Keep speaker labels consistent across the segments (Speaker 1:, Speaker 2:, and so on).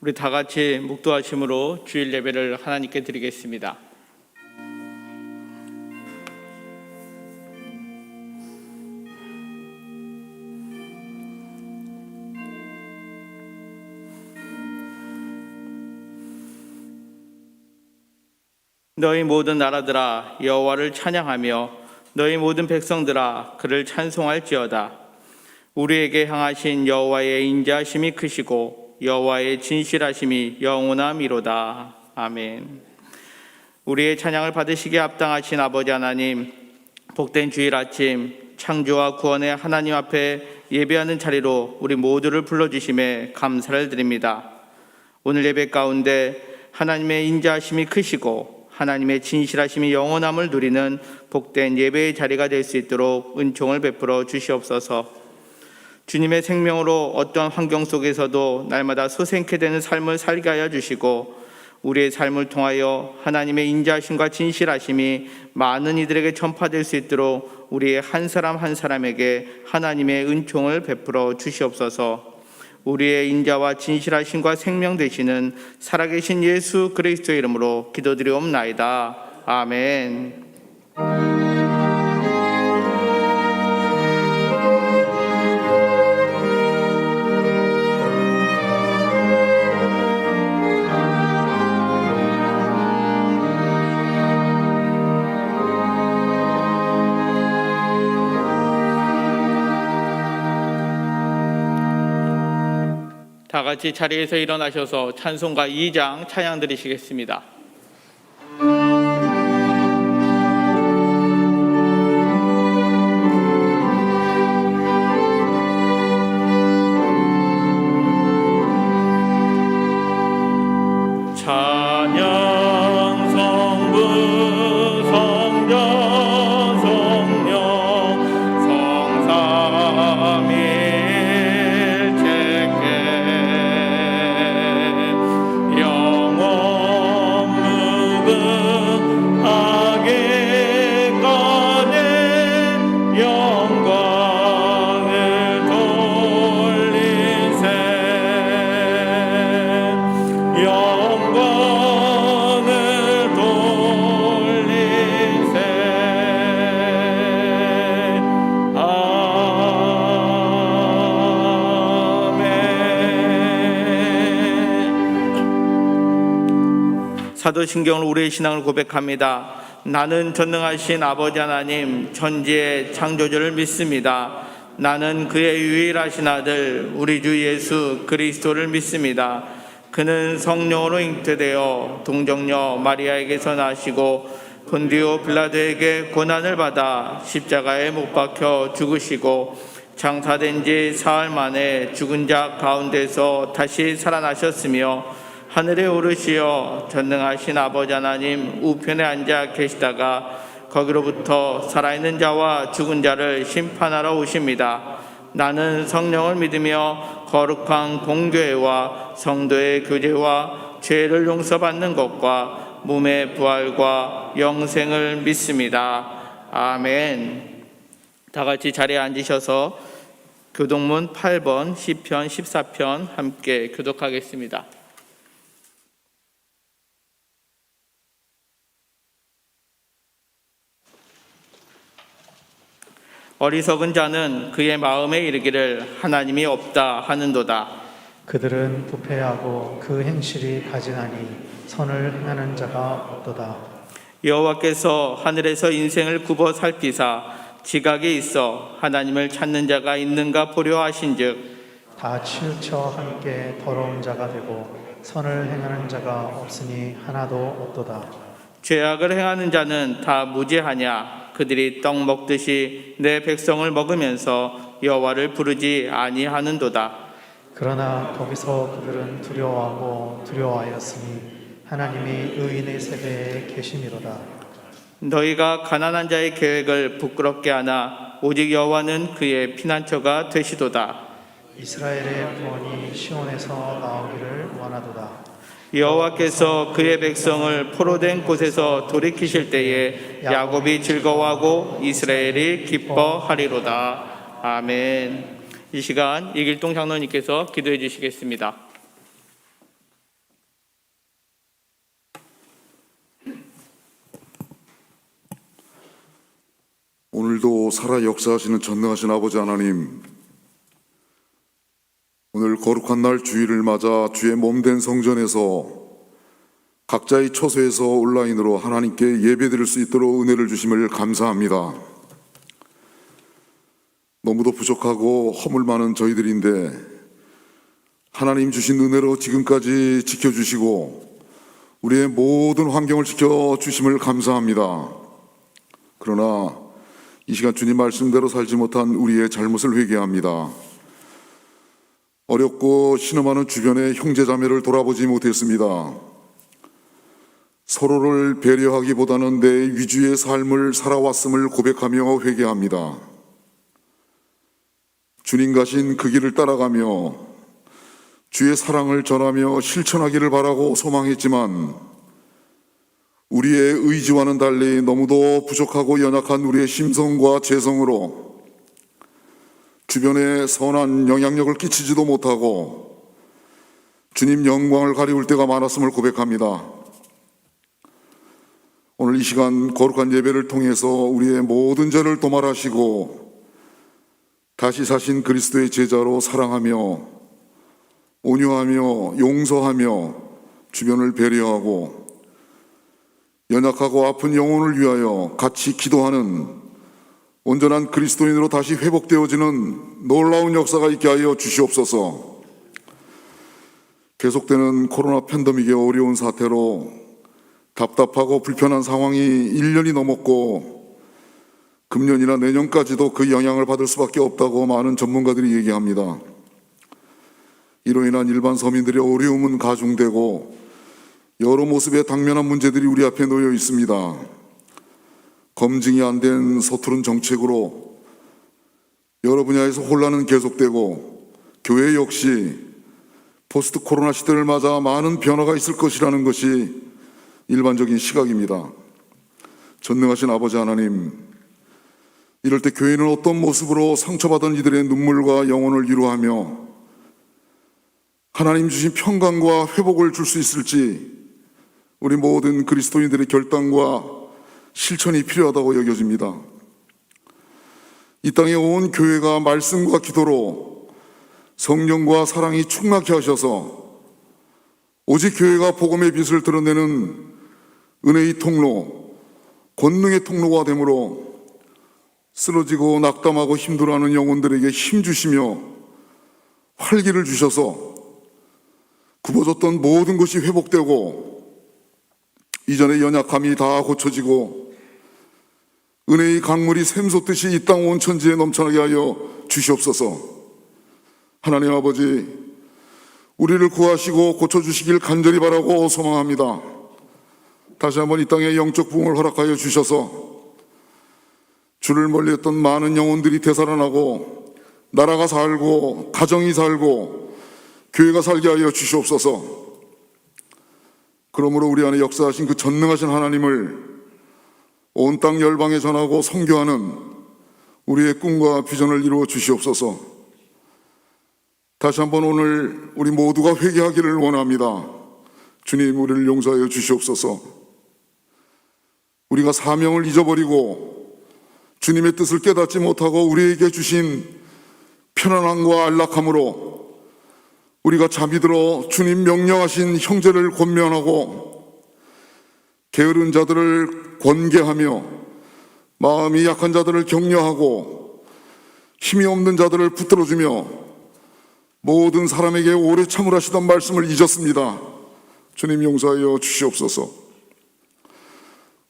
Speaker 1: 우리 다 같이 묵도하심으로 주일 예배를 하나님께 드리겠습니다. 너희 모든 나라들아 여호와를 찬양하며 너희 모든 백성들아 그를 찬송할지어다. 우리에게 향하신 여호와의 인자하심이 크시고 여호와의 진실하심이 영원함이로다. 아멘. 우리의 찬양을 받으시기에 합당하신 아버지 하나님, 복된 주일 아침 창조와 구원의 하나님 앞에 예배하는 자리로 우리 모두를 불러주심에 감사를 드립니다. 오늘 예배 가운데 하나님의 인자하심이 크시고 하나님의 진실하심이 영원함을 누리는 복된 예배의 자리가 될 수 있도록 은총을 베풀어 주시옵소서. 주님의 생명으로 어떤 환경 속에서도 날마다 소생케 되는 삶을 살게 하여 주시고 우리의 삶을 통하여 하나님의 인자하심과 진실하심이 많은 이들에게 전파될 수 있도록 우리의 한 사람 한 사람에게 하나님의 은총을 베풀어 주시옵소서. 우리의 인자와 진실하심과 생명 되시는 살아계신 예수 그리스도의 이름으로 기도드리옵나이다. 아멘. 다 같이 자리에서 일어나셔서 찬송가 2장 찬양 드리시겠습니다. 찬양 성부 성자 성령 성삼일체께 영원 무궁하게까지 영광을 돌리세. 영광을 돌리세. 아멘. 사도신경은 우리의 신앙을 고백합니다. 나는 전능하신 아버지 하나님 천지의 창조주를 믿습니다. 나는 그의 유일하신 아들 우리 주 예수 그리스도를 믿습니다. 그는 성령으로 잉태되어 동정녀 마리아에게서 나시고 본디오 빌라도에게 고난을 받아 십자가에 못 박혀 죽으시고 장사된 지 사흘 만에 죽은 자 가운데서 다시 살아나셨으며 하늘에 오르시어 전능하신 아버지 하나님 우편에 앉아 계시다가 거기로부터 살아있는 자와 죽은 자를 심판하러 오십니다. 나는 성령을 믿으며 거룩한 공교회와 성도의 교제와 죄를 용서받는 것과 몸의 부활과 영생을 믿습니다. 아멘. 다 같이 자리에 앉으셔서 교독문 8번 시편 14편 함께 교독하겠습니다. 어리석은 자는 그의 마음에 이르기를 하나님이 없다 하는도다.
Speaker 2: 그들은 부패하고 그 행실이 가증하니 선을 행하는 자가 없도다.
Speaker 1: 여호와께서 하늘에서 인생을 굽어 살피사 지각에 있어 하나님을 찾는 자가 있는가 보려 하신즉
Speaker 2: 다 치우쳐 함께 더러운 자가 되고 선을 행하는 자가 없으니 하나도 없도다.
Speaker 1: 죄악을 행하는 자는 다 무죄하냐. 그들이 떡 먹듯이 내 백성을 먹으면서 여호와를 부르지 아니하는도다.
Speaker 2: 그러나 거기서 그들은 두려워하고 두려워하였으니 하나님이 의인의 세대에 계심이로다.
Speaker 1: 너희가 가난한 자의 계획을 부끄럽게 하나 오직 여호와는 그의 피난처가 되시도다.
Speaker 2: 이스라엘의 구원이 시온에서 나오기를 원하도다.
Speaker 1: 여호와께서 그의 백성을 포로된 곳에서 돌이키실 때에 야곱이 즐거워하고 이스라엘이 기뻐하리로다. 아멘. 이 시간 이길동 장로님께서 기도해 주시겠습니다.
Speaker 3: 살아 역사하시는 전능하신 아버지 하나님, 오늘 거룩한 날 주일을 맞아 주의 몸된 성전에서 각자의 처소에서 온라인으로 하나님께 예배드릴 수 있도록 은혜를 주심을 감사합니다. 너무도 부족하고 허물 많은 저희들인데 하나님 주신 은혜로 지금까지 지켜주시고 우리의 모든 환경을 지켜주심을 감사합니다. 그러나 이 시간 주님 말씀대로 살지 못한 우리의 잘못을 회개합니다. 어렵고 신음하는 주변의 형제자매를 돌아보지 못했습니다. 서로를 배려하기보다는 내 위주의 삶을 살아왔음을 고백하며 회개합니다. 주님 가신 그 길을 따라가며 주의 사랑을 전하며 실천하기를 바라고 소망했지만 우리의 의지와는 달리 너무도 부족하고 연약한 우리의 심성과 재성으로 주변에 선한 영향력을 끼치지도 못하고 주님 영광을 가리울 때가 많았음을 고백합니다. 오늘 이 시간 거룩한 예배를 통해서 우리의 모든 죄를 도말하시고 다시 사신 그리스도의 제자로 사랑하며 온유하며 용서하며 주변을 배려하고 연약하고 아픈 영혼을 위하여 같이 기도하는 온전한 그리스도인으로 다시 회복되어지는 놀라운 역사가 있게 하여 주시옵소서. 계속되는 코로나 팬데믹의 어려운 사태로 답답하고 불편한 상황이 1년이 넘었고 금년이나 내년까지도 그 영향을 받을 수밖에 없다고 많은 전문가들이 얘기합니다. 이로 인한 일반 서민들의 어려움은 가중되고 여러 모습의 당면한 문제들이 우리 앞에 놓여 있습니다. 검증이 안 된 서투른 정책으로 여러 분야에서 혼란은 계속되고 교회 역시 포스트 코로나 시대를 맞아 많은 변화가 있을 것이라는 것이 일반적인 시각입니다. 전능하신 아버지 하나님, 이럴 때 교회는 어떤 모습으로 상처받은 이들의 눈물과 영혼을 위로하며 하나님 주신 평강과 회복을 줄 수 있을지 우리 모든 그리스도인들의 결단과 실천이 필요하다고 여겨집니다. 이 땅에 온 교회가 말씀과 기도로 성령과 사랑이 충만케 하셔서 오직 교회가 복음의 빛을 드러내는 은혜의 통로, 권능의 통로가 되므로 쓰러지고 낙담하고 힘들어하는 영혼들에게 힘 주시며 활기를 주셔서 굽어졌던 모든 것이 회복되고 이전의 연약함이 다 고쳐지고 은혜의 강물이 샘솟듯이 이 땅 온 천지에 넘쳐나게 하여 주시옵소서. 하나님 아버지, 우리를 구하시고 고쳐주시길 간절히 바라고 소망합니다. 다시 한번 이 땅에 영적 부흥을 허락하여 주셔서 주를 멀리했던 많은 영혼들이 되살아나고 나라가 살고 가정이 살고 교회가 살게 하여 주시옵소서. 그러므로 우리 안에 역사하신 그 전능하신 하나님을 온 땅 열방에 전하고 선교하는 우리의 꿈과 비전을 이루어 주시옵소서. 다시 한번 오늘 우리 모두가 회개하기를 원합니다. 주님, 우리를 용서하여 주시옵소서. 우리가 사명을 잊어버리고 주님의 뜻을 깨닫지 못하고 우리에게 주신 편안함과 안락함으로 우리가 잠이 들어 주님 명령하신 형제를 권면하고 게으른 자들을 권계하며 마음이 약한 자들을 격려하고 힘이 없는 자들을 붙들어주며 모든 사람에게 오래 참으라시던 말씀을 잊었습니다. 주님 용서하여 주시옵소서.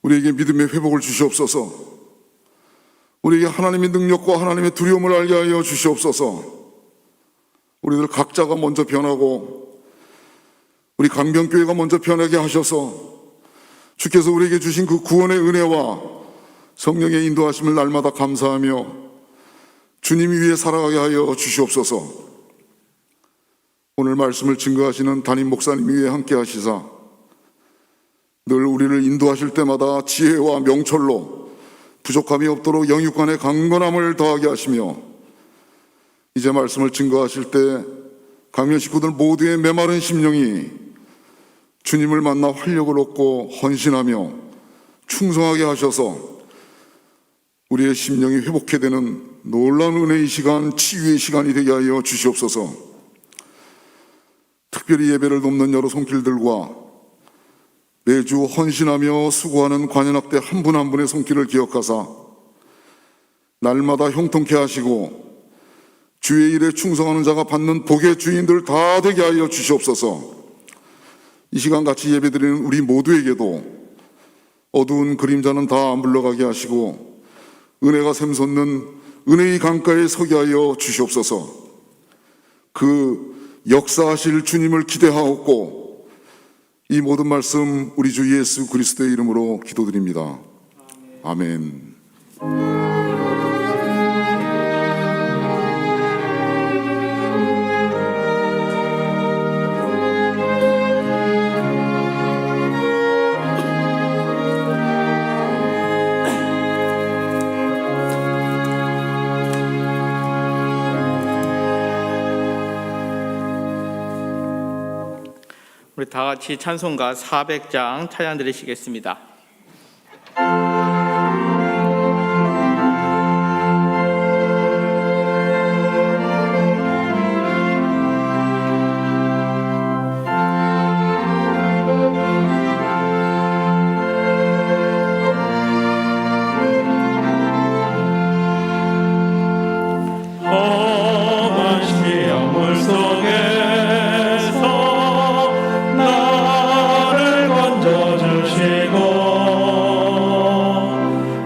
Speaker 3: 우리에게 믿음의 회복을 주시옵소서. 우리에게 하나님의 능력과 하나님의 두려움을 알게 하여 주시옵소서. 우리들 각자가 먼저 변하고 우리 강변교회가 먼저 변하게 하셔서 주께서 우리에게 주신 그 구원의 은혜와 성령의 인도하심을 날마다 감사하며 주님 위에 살아가게 하여 주시옵소서. 오늘 말씀을 증거하시는 담임 목사님 위에 함께 하시사 늘 우리를 인도하실 때마다 지혜와 명철로 부족함이 없도록 영육간의 강건함을 더하게 하시며 이제 말씀을 증거하실 때 강면 식구들 모두의 메마른 심령이 주님을 만나 활력을 얻고 헌신하며 충성하게 하셔서 우리의 심령이 회복해 되는 놀라운 은혜의 시간, 치유의 시간이 되게 하여 주시옵소서. 특별히 예배를 돕는 여러 손길들과 매주 헌신하며 수고하는 관현악대 한 분 한 분의 손길을 기억하사 날마다 형통케 하시고 주의 일에 충성하는 자가 받는 복의 주인들 다 되게 하여 주시옵소서. 이 시간 같이 예배드리는 우리 모두에게도 어두운 그림자는 다 물러가게 하시고 은혜가 샘솟는 은혜의 강가에 서게 하여 주시옵소서. 그 역사하실 주님을 기대하옵고 이 모든 말씀 우리 주 예수 그리스도의 이름으로 기도드립니다. 아멘.
Speaker 1: 우리 다 같이 찬송가 400장 찬양 드리시겠습니다.
Speaker 4: 험한 시험물 속에서 나를 건져주시고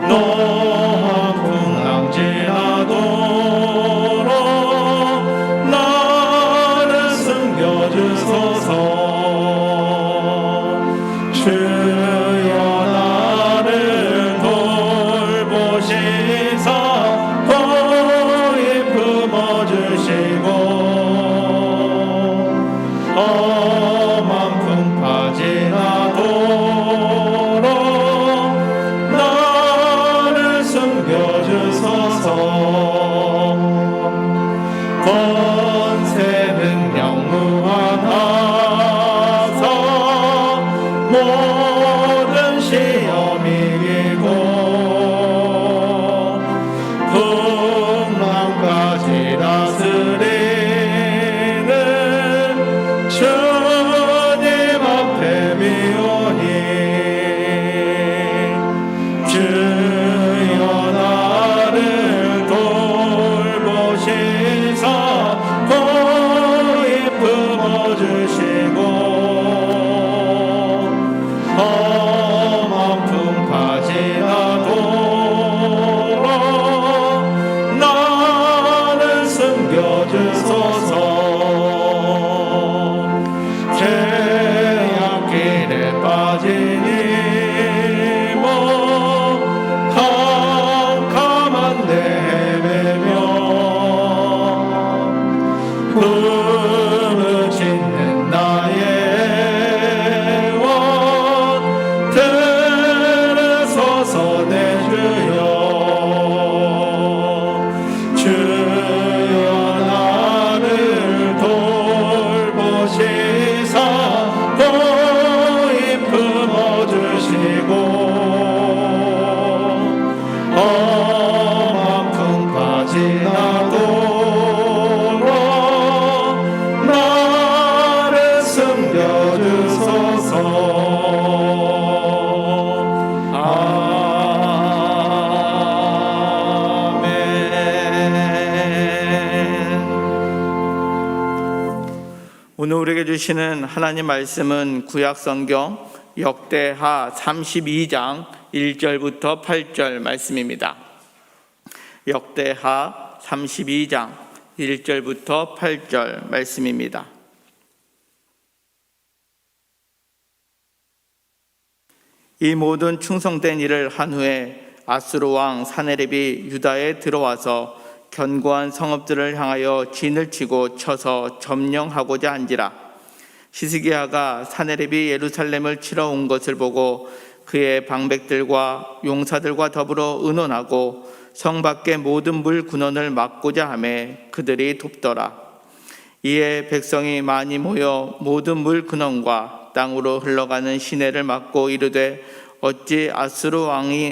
Speaker 4: 높은 낭지하도록 나를 숨겨주소서. 주여 나를 돌보시사 주시고 험한 풍파지나도록 나를 숨겨주소서. 권세 능력 무한하사 모든 시험이 이기고 풍랑까지 다스리는 주님 앞에 비오니 주여 나를 돌보시사 고이 품어주시고 험한 풍파지나도록 나를 숨겨주소서. 죄악길에 빠지니 뭐 캄캄한 데 헤매며 부르짖는 나의 원 들으소서. 내 주여 주여 나를 돌보시사 고이 품어주시고 험한 풍파지나도록 나를 숨겨주소서.
Speaker 1: 오늘 우리에게 주시는 하나님 말씀은 구약 성경 역대하 32장 1절부터 8절 말씀입니다. 역대하 32장 1절부터 8절 말씀입니다. 이 모든 충성된 일을 한 후에 아수르 왕 사네립이 유다에 들어와서 견고한 성읍들을 향하여 진을 치고 쳐서 점령하고자 한지라. 시스기야가 사네립이 예루살렘을 치러 온 것을 보고 그의 방백들과 용사들과 더불어 의논하고 성 밖의 모든 물 군원을 막고자 하며 그들이 돕더라. 이에 백성이 많이 모여 모든 물 근원과 땅으로 흘러가는 시내를 막고 이르되 어찌 아수르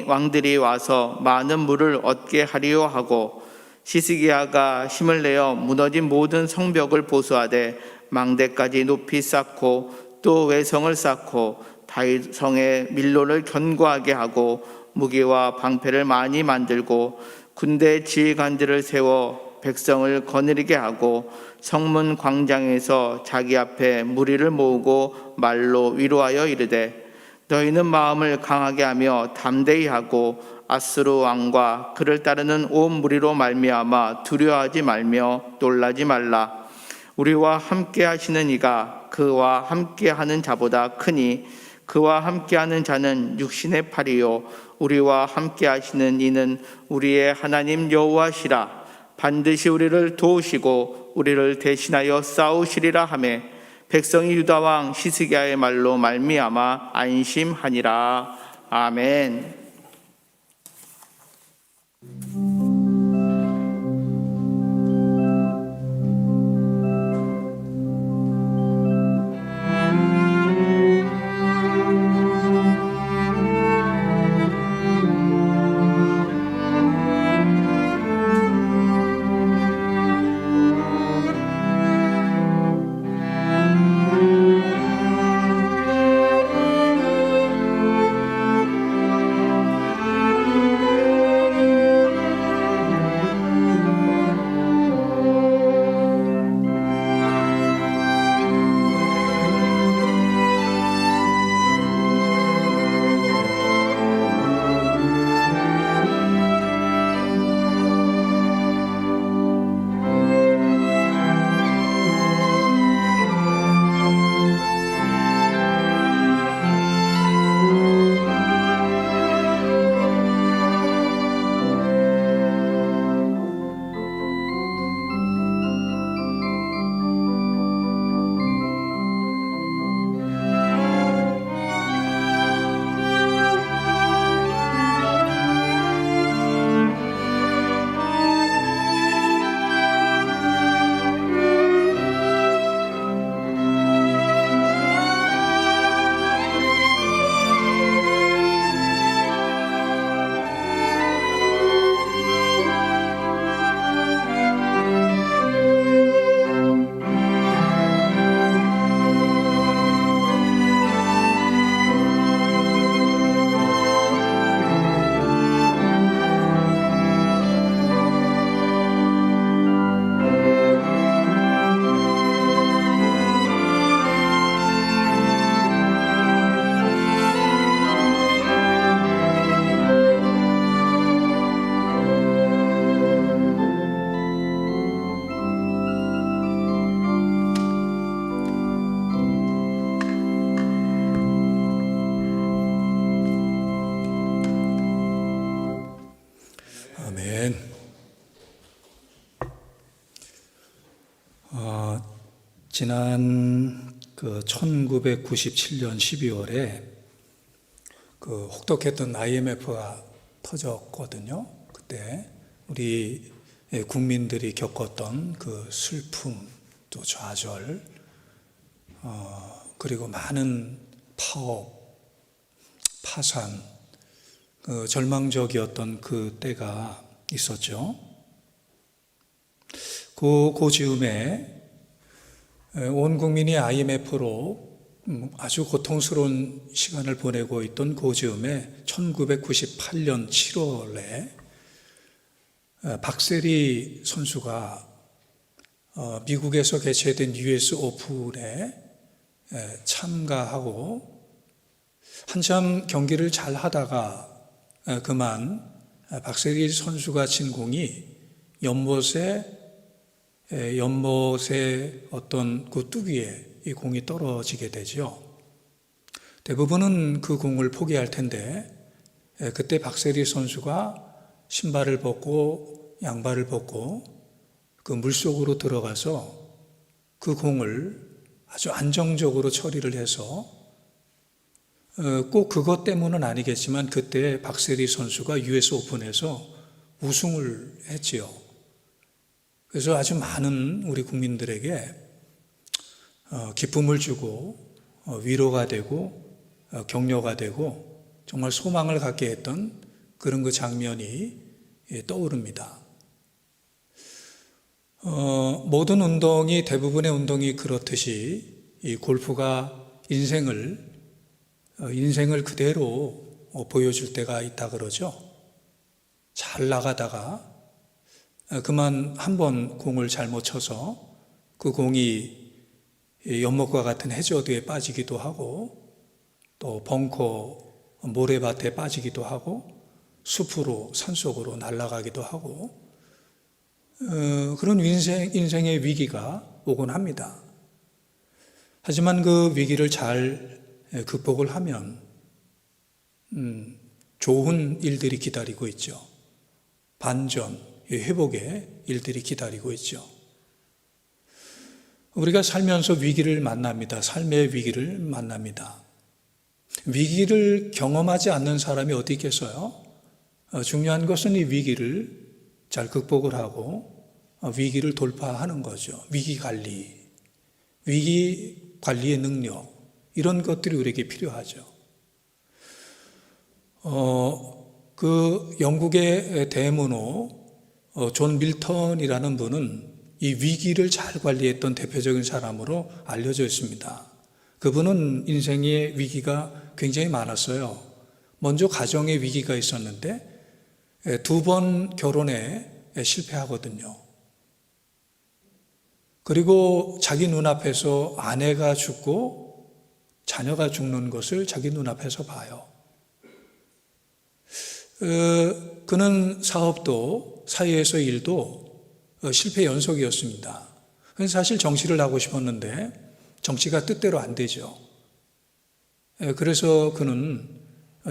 Speaker 1: 왕들이 와서 많은 물을 얻게 하리요 하고 시스기야가 힘을 내어 무너진 모든 성벽을 보수하되 망대까지 높이 쌓고 또 외성을 쌓고 다윗 성의 밀로를 견고하게 하고 무기와 방패를 많이 만들고 군대 지휘관들을 세워 백성을 거느리게 하고 성문 광장에서 자기 앞에 무리를 모으고 말로 위로하여 이르되 너희는 마음을 강하게 하며 담대히 하고 아수르 왕과 그를 따르는 온 무리로 말미암아 두려워하지 말며 놀라지 말라. 우리와 함께 하시는 이가 그와 함께 하는 자보다 크니 그와 함께 하는 자는 육신의 팔이요 우리와 함께 하시는 이는 우리의 하나님 여호와시라. 반드시 우리를 도우시고 우리를 대신하여 싸우시리라 하매 백성이 유다 왕 시스기야의 말로 말미암아 안심하니라. 아멘.
Speaker 5: 아멘. 지난 1997년 12월에 혹독했던 IMF가 터졌거든요. 그때 우리 국민들이 겪었던 그 슬픔, 또 좌절, 그리고 많은 파업, 파산, 절망적이었던 그 때가 있었죠. 그 즈음에 온 국민이 IMF로 아주 고통스러운 시간을 보내고 있던 그 즈음에 1998년 7월에 박세리 선수가 미국에서 개최된 US 오픈에 참가하고 한참 경기를 잘 하다가 그만 박세리 선수가 친 공이 연못의 어떤 그 뚜기에 이 공이 떨어지게 되죠. 대부분은 그 공을 포기할 텐데 그때 박세리 선수가 신발을 벗고 양발을 벗고 그 물속으로 들어가서 그 공을 아주 안정적으로 처리를 해서 꼭 그것 때문은 아니겠지만 그때 박세리 선수가 US 오픈에서 우승을 했지요. 그래서 아주 많은 우리 국민들에게 기쁨을 주고 위로가 되고 격려가 되고 정말 소망을 갖게 했던 그런 그 장면이 떠오릅니다. 모든 운동이, 대부분의 운동이 그렇듯이 이 골프가 인생을 그대로 보여줄 때가 있다 그러죠. 잘 나가다가 그만 한번 공을 잘못 쳐서 그 공이 연못과 같은 해저드에 빠지기도 하고, 또 벙커 모래밭에 빠지기도 하고, 숲으로 산속으로 날아가기도 하고, 그런 인생의 위기가 오곤 합니다. 하지만 그 위기를 잘 극복을 하면 좋은 일들이 기다리고 있죠. 반전, 회복의 일들이 기다리고 있죠. 우리가 살면서 위기를 만납니다. 삶의 위기를 만납니다. 위기를 경험하지 않는 사람이 어디 있겠어요? 중요한 것은 이 위기를 잘 극복을 하고 위기를 돌파하는 거죠. 위기 관리의 능력, 이런 것들이 우리에게 필요하죠. 그 영국의 대문호 존 밀턴이라는 분은 이 위기를 잘 관리했던 대표적인 사람으로 알려져 있습니다. 그분은 인생의 위기가 굉장히 많았어요. 먼저 가정의 위기가 있었는데 2번 결혼에 실패하거든요. 그리고 자기 눈앞에서 아내가 죽고 자녀가 죽는 것을 자기 눈앞에서 봐요. 그는 사업도, 사회에서 일도 실패 연속이었습니다. 그래서 사실 정치를 하고 싶었는데 정치가 뜻대로 안 되죠. 그래서 그는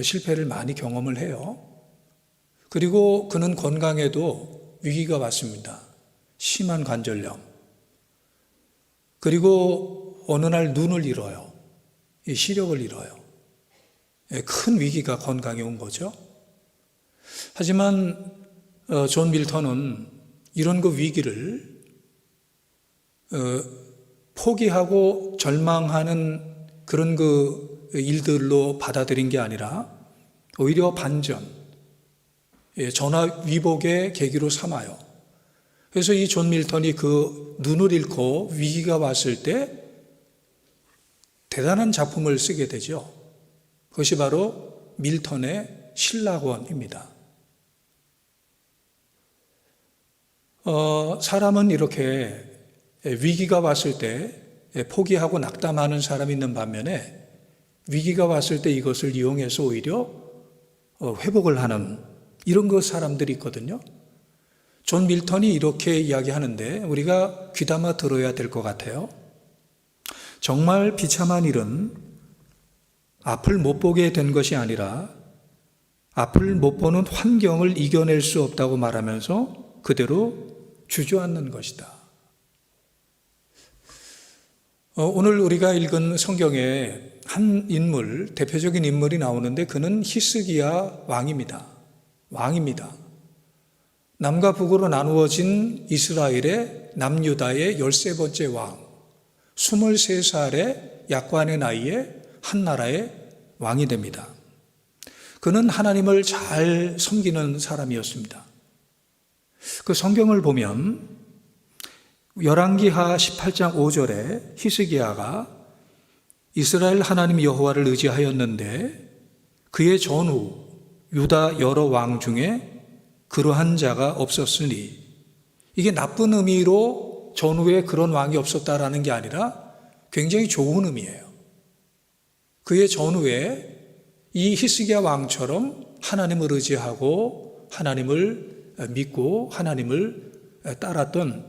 Speaker 5: 실패를 많이 경험을 해요. 그리고 그는 건강에도 위기가 왔습니다. 심한 관절염. 그리고 어느 날 눈을 잃어요. 시력을 잃어요. 큰 위기가 건강에 온 거죠. 하지만 존 밀턴은 이런 그 위기를 포기하고 절망하는 그런 그 일들로 받아들인 게 아니라 오히려 반전, 전화 위복의 계기로 삼아요. 그래서 이 존 밀턴이 그 눈을 잃고 위기가 왔을 때 대단한 작품을 쓰게 되죠. 그것이 바로 밀턴의 신라권입니다. 사람은 이렇게 위기가 왔을 때 포기하고 낙담하는 사람이 있는 반면에 위기가 왔을 때 이것을 이용해서 오히려 회복을 하는 이런 그 사람들이 있거든요. 존 밀턴이 이렇게 이야기하는데 우리가 귀담아 들어야 될 것 같아요. 정말 비참한 일은 앞을 못 보게 된 것이 아니라 앞을 못 보는 환경을 이겨낼 수 없다고 말하면서 그대로 주저앉는 것이다. 오늘 우리가 읽은 성경에 한 인물, 대표적인 인물이 나오는데 그는 히스기야 왕입니다. 남과 북으로 나누어진 이스라엘의 남유다의 13번째 왕, 23살의 약관의 나이에 한 나라의 왕이 됩니다. 그는 하나님을 잘 섬기는 사람이었습니다. 그 성경을 보면 열왕기하 18장 5절에 히스기야가 이스라엘 하나님 여호와를 의지하였는데 그의 전후 유다 여러 왕 중에 그러한 자가 없었으니, 이게 나쁜 의미로 전후에 그런 왕이 없었다라는 게 아니라 굉장히 좋은 의미예요. 그의 전후에 이 히스기야 왕처럼 하나님을 의지하고 하나님을 믿고 하나님을 따랐던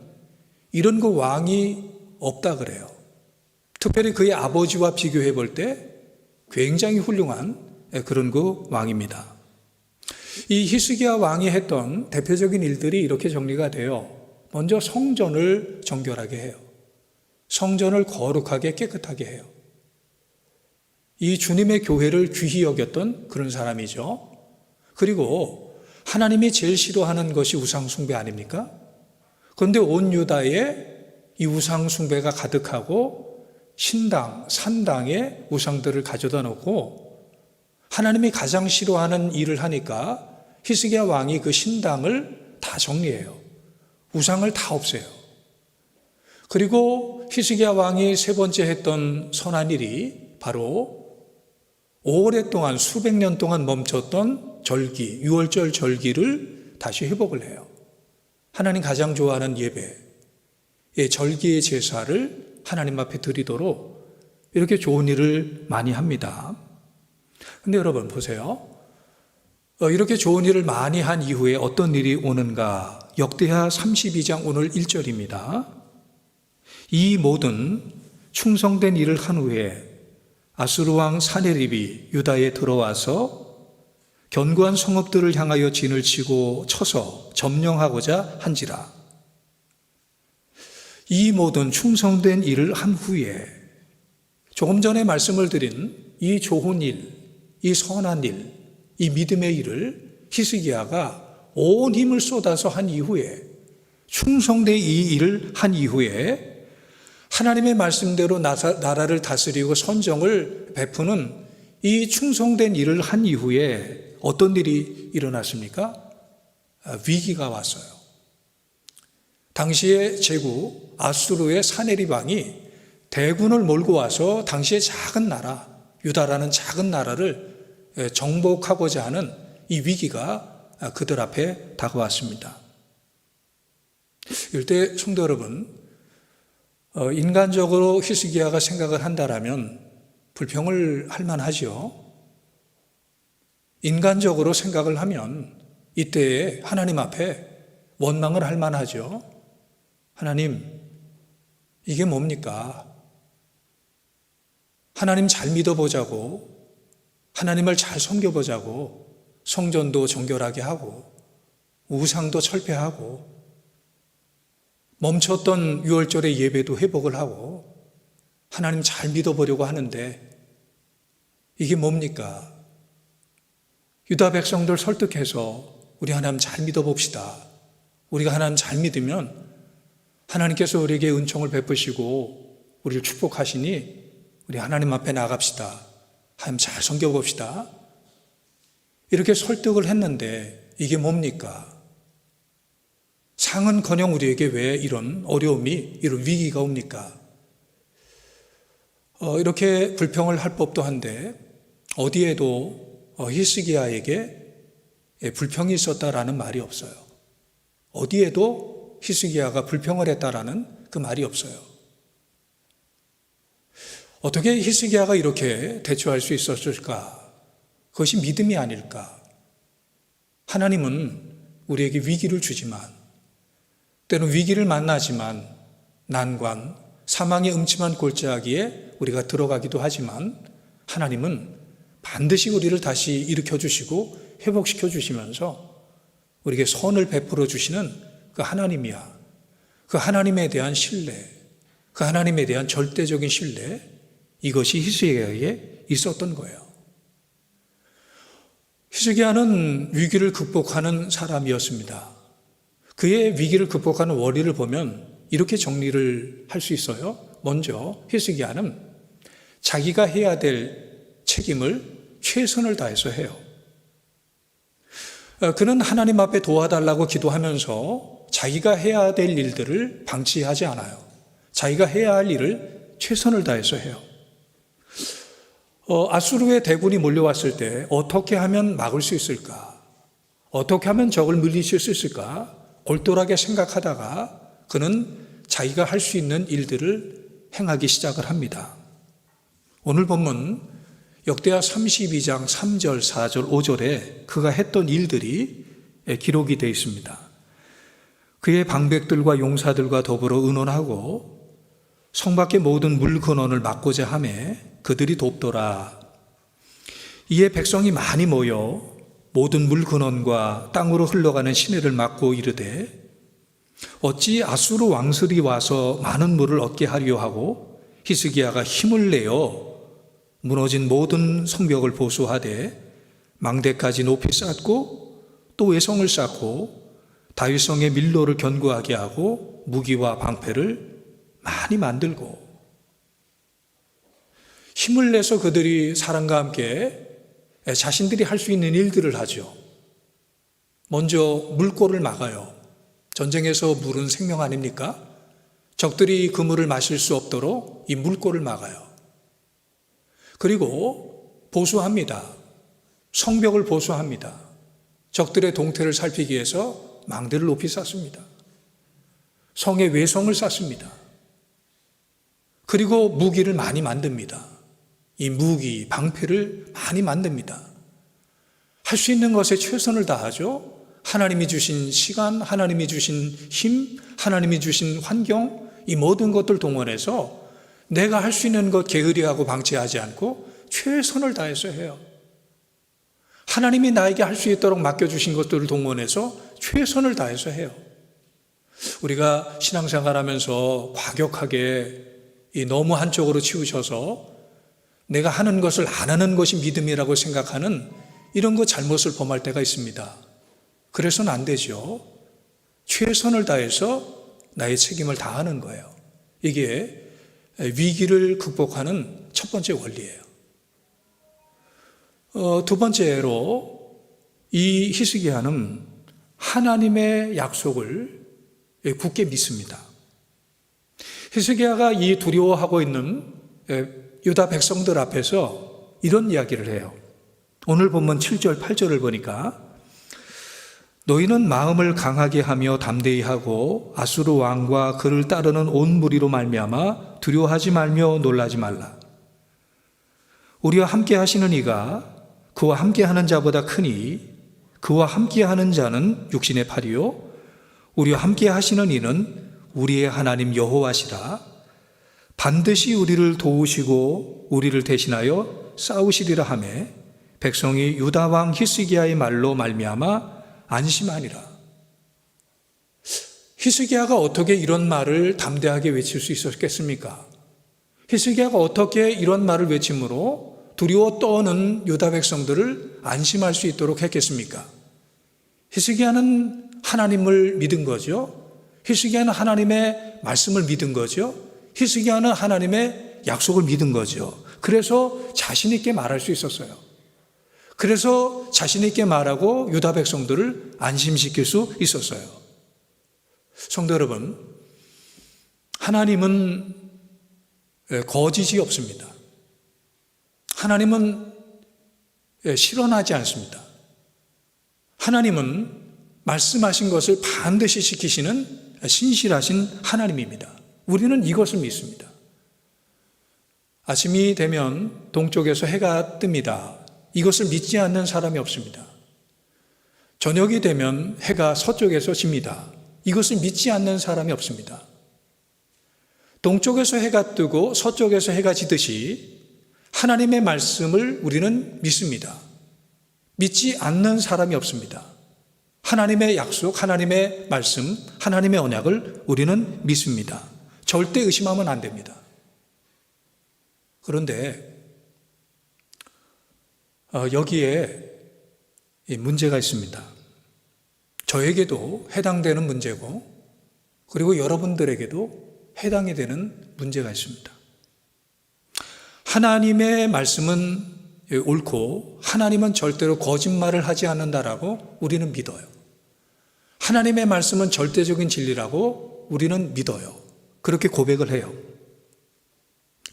Speaker 5: 이런 그 왕이 없다 그래요. 특별히 그의 아버지와 비교해 볼 때 굉장히 훌륭한 그런 그 왕입니다. 이 히스기야 왕이 했던 대표적인 일들이 이렇게 정리가 돼요. 먼저 성전을 정결하게 해요. 성전을 거룩하게 깨끗하게 해요. 이 주님의 교회를 귀히 여겼던 그런 사람이죠. 그리고 하나님이 제일 싫어하는 것이 우상 숭배 아닙니까? 그런데 온 유다에 이 우상 숭배가 가득하고 신당, 산당에 우상들을 가져다 놓고 하나님이 가장 싫어하는 일을 하니까 히스기야 왕이 그 신당을 다 정리해요. 우상을 다 없애요. 그리고 히스기야 왕이 세 번째 했던 선한 일이 바로 오랫동안 수백 년 동안 멈췄던 절기, 유월절 절기를 다시 회복을 해요. 하나님 가장 좋아하는 예배, 절기의 제사를 하나님 앞에 드리도록 이렇게 좋은 일을 많이 합니다. 근데 여러분 보세요. 이렇게 좋은 일을 많이 한 이후에 어떤 일이 오는가? 역대하 32장 오늘 1절입니다. 이 모든 충성된 일을 한 후에 아수르 왕 사네립이 유다에 들어와서 견고한 성읍들을 향하여 진을 치고 쳐서 점령하고자 한지라. 이 모든 충성된 일을 한 후에 조금 전에 말씀을 드린 이 좋은 일, 이 선한 일, 이 믿음의 일을 히스기야가 온 힘을 쏟아서 한 이후에, 충성된 이 일을 한 이후에 하나님의 말씀대로 나라를 다스리고 선정을 베푸는 이 충성된 일을 한 이후에 어떤 일이 일어났습니까? 위기가 왔어요. 당시의 제국 아수르의 사네립 왕이 대군을 몰고 와서 당시의 작은 나라, 유다라는 작은 나라를 정복하고자 하는 이 위기가 그들 앞에 다가왔습니다. 이럴 때 성도 여러분, 인간적으로 히스기야가 생각을 한다라면 불평을 할 만하죠. 인간적으로 생각을 하면 이때에 하나님 앞에 원망을 할 만하죠. 하나님, 이게 뭡니까? 하나님 잘 믿어보자고, 하나님을 잘 섬겨보자고, 성전도 정결하게 하고, 우상도 철폐하고, 멈췄던 유월절의 예배도 회복을 하고, 하나님 잘 믿어보려고 하는데, 이게 뭡니까? 유다 백성들 설득해서 우리 하나님 잘 믿어봅시다. 우리가 하나님 잘 믿으면 하나님께서 우리에게 은총을 베푸시고 우리를 축복하시니 우리 하나님 앞에 나갑시다. 하나님 잘 섬겨봅시다. 이렇게 설득을 했는데 이게 뭡니까? 상은커녕 우리에게 왜 이런 어려움이, 이런 위기가 옵니까? 이렇게 불평을 할 법도 한데 어디에도 히스기야에게 불평이 있었다라는 말이 없어요. 어디에도 히스기야가 불평을 했다라는 그 말이 없어요. 어떻게 히스기야가 이렇게 대처할 수 있었을까? 그것이 믿음이 아닐까? 하나님은 우리에게 위기를 주지만, 때로는 위기를 만나지만 난관, 사망의 음침한 골짜기에 우리가 들어가기도 하지만 하나님은 반드시 우리를 다시 일으켜 주시고 회복시켜 주시면서 우리에게 선을 베풀어 주시는 그 하나님이야. 그 하나님에 대한 신뢰, 그 하나님에 대한 절대적인 신뢰, 이것이 히스기야에게 있었던 거예요. 히스기야는 위기를 극복하는 사람이었습니다. 그의 위기를 극복하는 원리를 보면 이렇게 정리를 할 수 있어요. 먼저 히스기야는 자기가 해야 될 책임을 최선을 다해서 해요. 그는 하나님 앞에 도와달라고 기도하면서 자기가 해야 될 일들을 방치하지 않아요. 자기가 해야 할 일을 최선을 다해서 해요. 아수르의 대군이 몰려왔을 때 어떻게 하면 막을 수 있을까? 어떻게 하면 적을 물리칠 수 있을까? 골똘하게 생각하다가 그는 자기가 할 수 있는 일들을 행하기 시작을 합니다. 오늘 본문 역대하 32장 3절, 4절, 5절에 그가 했던 일들이 기록이 되어 있습니다. 그의 방백들과 용사들과 더불어 의논하고 성 밖의 모든 물 근원을 막고자 하매 그들이 돕더라. 이에 백성이 많이 모여 모든 물 근원과 땅으로 흘러가는 시내를 막고 이르되 어찌 아수르 왕슬이 와서 많은 물을 얻게 하려 하고 히스기야가 힘을 내어 무너진 모든 성벽을 보수하되 망대까지 높이 쌓고 또 외성을 쌓고 다윗성의 밀로를 견고하게 하고 무기와 방패를 많이 만들고 힘을 내서 그들이 사람과 함께 자신들이 할 수 있는 일들을 하죠. 먼저 물꼬를 막아요. 전쟁에서 물은 생명 아닙니까? 적들이 그 물을 마실 수 없도록 이 물꼬를 막아요. 그리고 보수합니다. 성벽을 보수합니다. 적들의 동태를 살피기 위해서 망대를 높이 쌓습니다. 성의 외성을 쌓습니다. 그리고 무기를 많이 만듭니다. 이 무기, 방패를 많이 만듭니다. 할 수 있는 것에 최선을 다하죠. 하나님이 주신 시간, 하나님이 주신 힘, 하나님이 주신 환경, 이 모든 것들 동원해서 내가 할 수 있는 것 게으리하고 방치하지 않고 최선을 다해서 해요. 하나님이 나에게 할 수 있도록 맡겨주신 것들을 동원해서 최선을 다해서 해요. 우리가 신앙생활하면서 과격하게 너무 한쪽으로 치우쳐서 내가 하는 것을 안 하는 것이 믿음이라고 생각하는 이런 거 잘못을 범할 때가 있습니다. 그래서는 안 되죠. 최선을 다해서 나의 책임을 다하는 거예요. 이게 위기를 극복하는 첫 번째 원리예요. 두 번째로 이 히스기야는 하나님의 약속을 굳게 믿습니다. 히스기야가 이 두려워하고 있는 유다 백성들 앞에서 이런 이야기를 해요. 오늘 본문 7절, 8절을 보니까 너희는 마음을 강하게 하며 담대히 하고 아수르 왕과 그를 따르는 온 무리로 말미암아 두려워하지 말며 놀라지 말라. 우리와 함께 하시는 이가 그와 함께 하는 자보다 크니 그와 함께 하는 자는 육신의 팔이요 우리와 함께 하시는 이는 우리의 하나님 여호와시라. 반드시 우리를 도우시고 우리를 대신하여 싸우시리라 하며 백성이 유다 왕 히스기야의 말로 말미암아 안심하니라. 히스기야가 어떻게 이런 말을 담대하게 외칠 수 있었겠습니까? 히스기야가 어떻게 이런 말을 외침으로 두려워 떠는 유다 백성들을 안심할 수 있도록 했겠습니까? 히스기야는 하나님을 믿은 거죠. 히스기야는 하나님의 말씀을 믿은 거죠. 히스기야는 하나님의 약속을 믿은 거죠. 그래서 자신 있게 말할 수 있었어요. 그래서 자신 있게 말하고 유다 백성들을 안심시킬 수 있었어요. 성도 여러분, 하나님은 거짓이 없습니다. 하나님은 실언하지 않습니다. 하나님은 말씀하신 것을 반드시 지키시는 신실하신 하나님입니다. 우리는 이것을 믿습니다. 아침이 되면 동쪽에서 해가 뜹니다. 이것을 믿지 않는 사람이 없습니다. 저녁이 되면 해가 서쪽에서 집니다. 이것을 믿지 않는 사람이 없습니다. 동쪽에서 해가 뜨고 서쪽에서 해가 지듯이 하나님의 말씀을 우리는 믿습니다. 믿지 않는 사람이 없습니다. 하나님의 약속, 하나님의 말씀, 하나님의 언약을 우리는 믿습니다. 절대 의심하면 안 됩니다. 그런데 여기에 문제가 있습니다. 저에게도 해당되는 문제고 그리고 여러분들에게도 해당이 되는 문제가 있습니다. 하나님의 말씀은 옳고 하나님은 절대로 거짓말을 하지 않는다라고 우리는 믿어요. 하나님의 말씀은 절대적인 진리라고 우리는 믿어요. 그렇게 고백을 해요.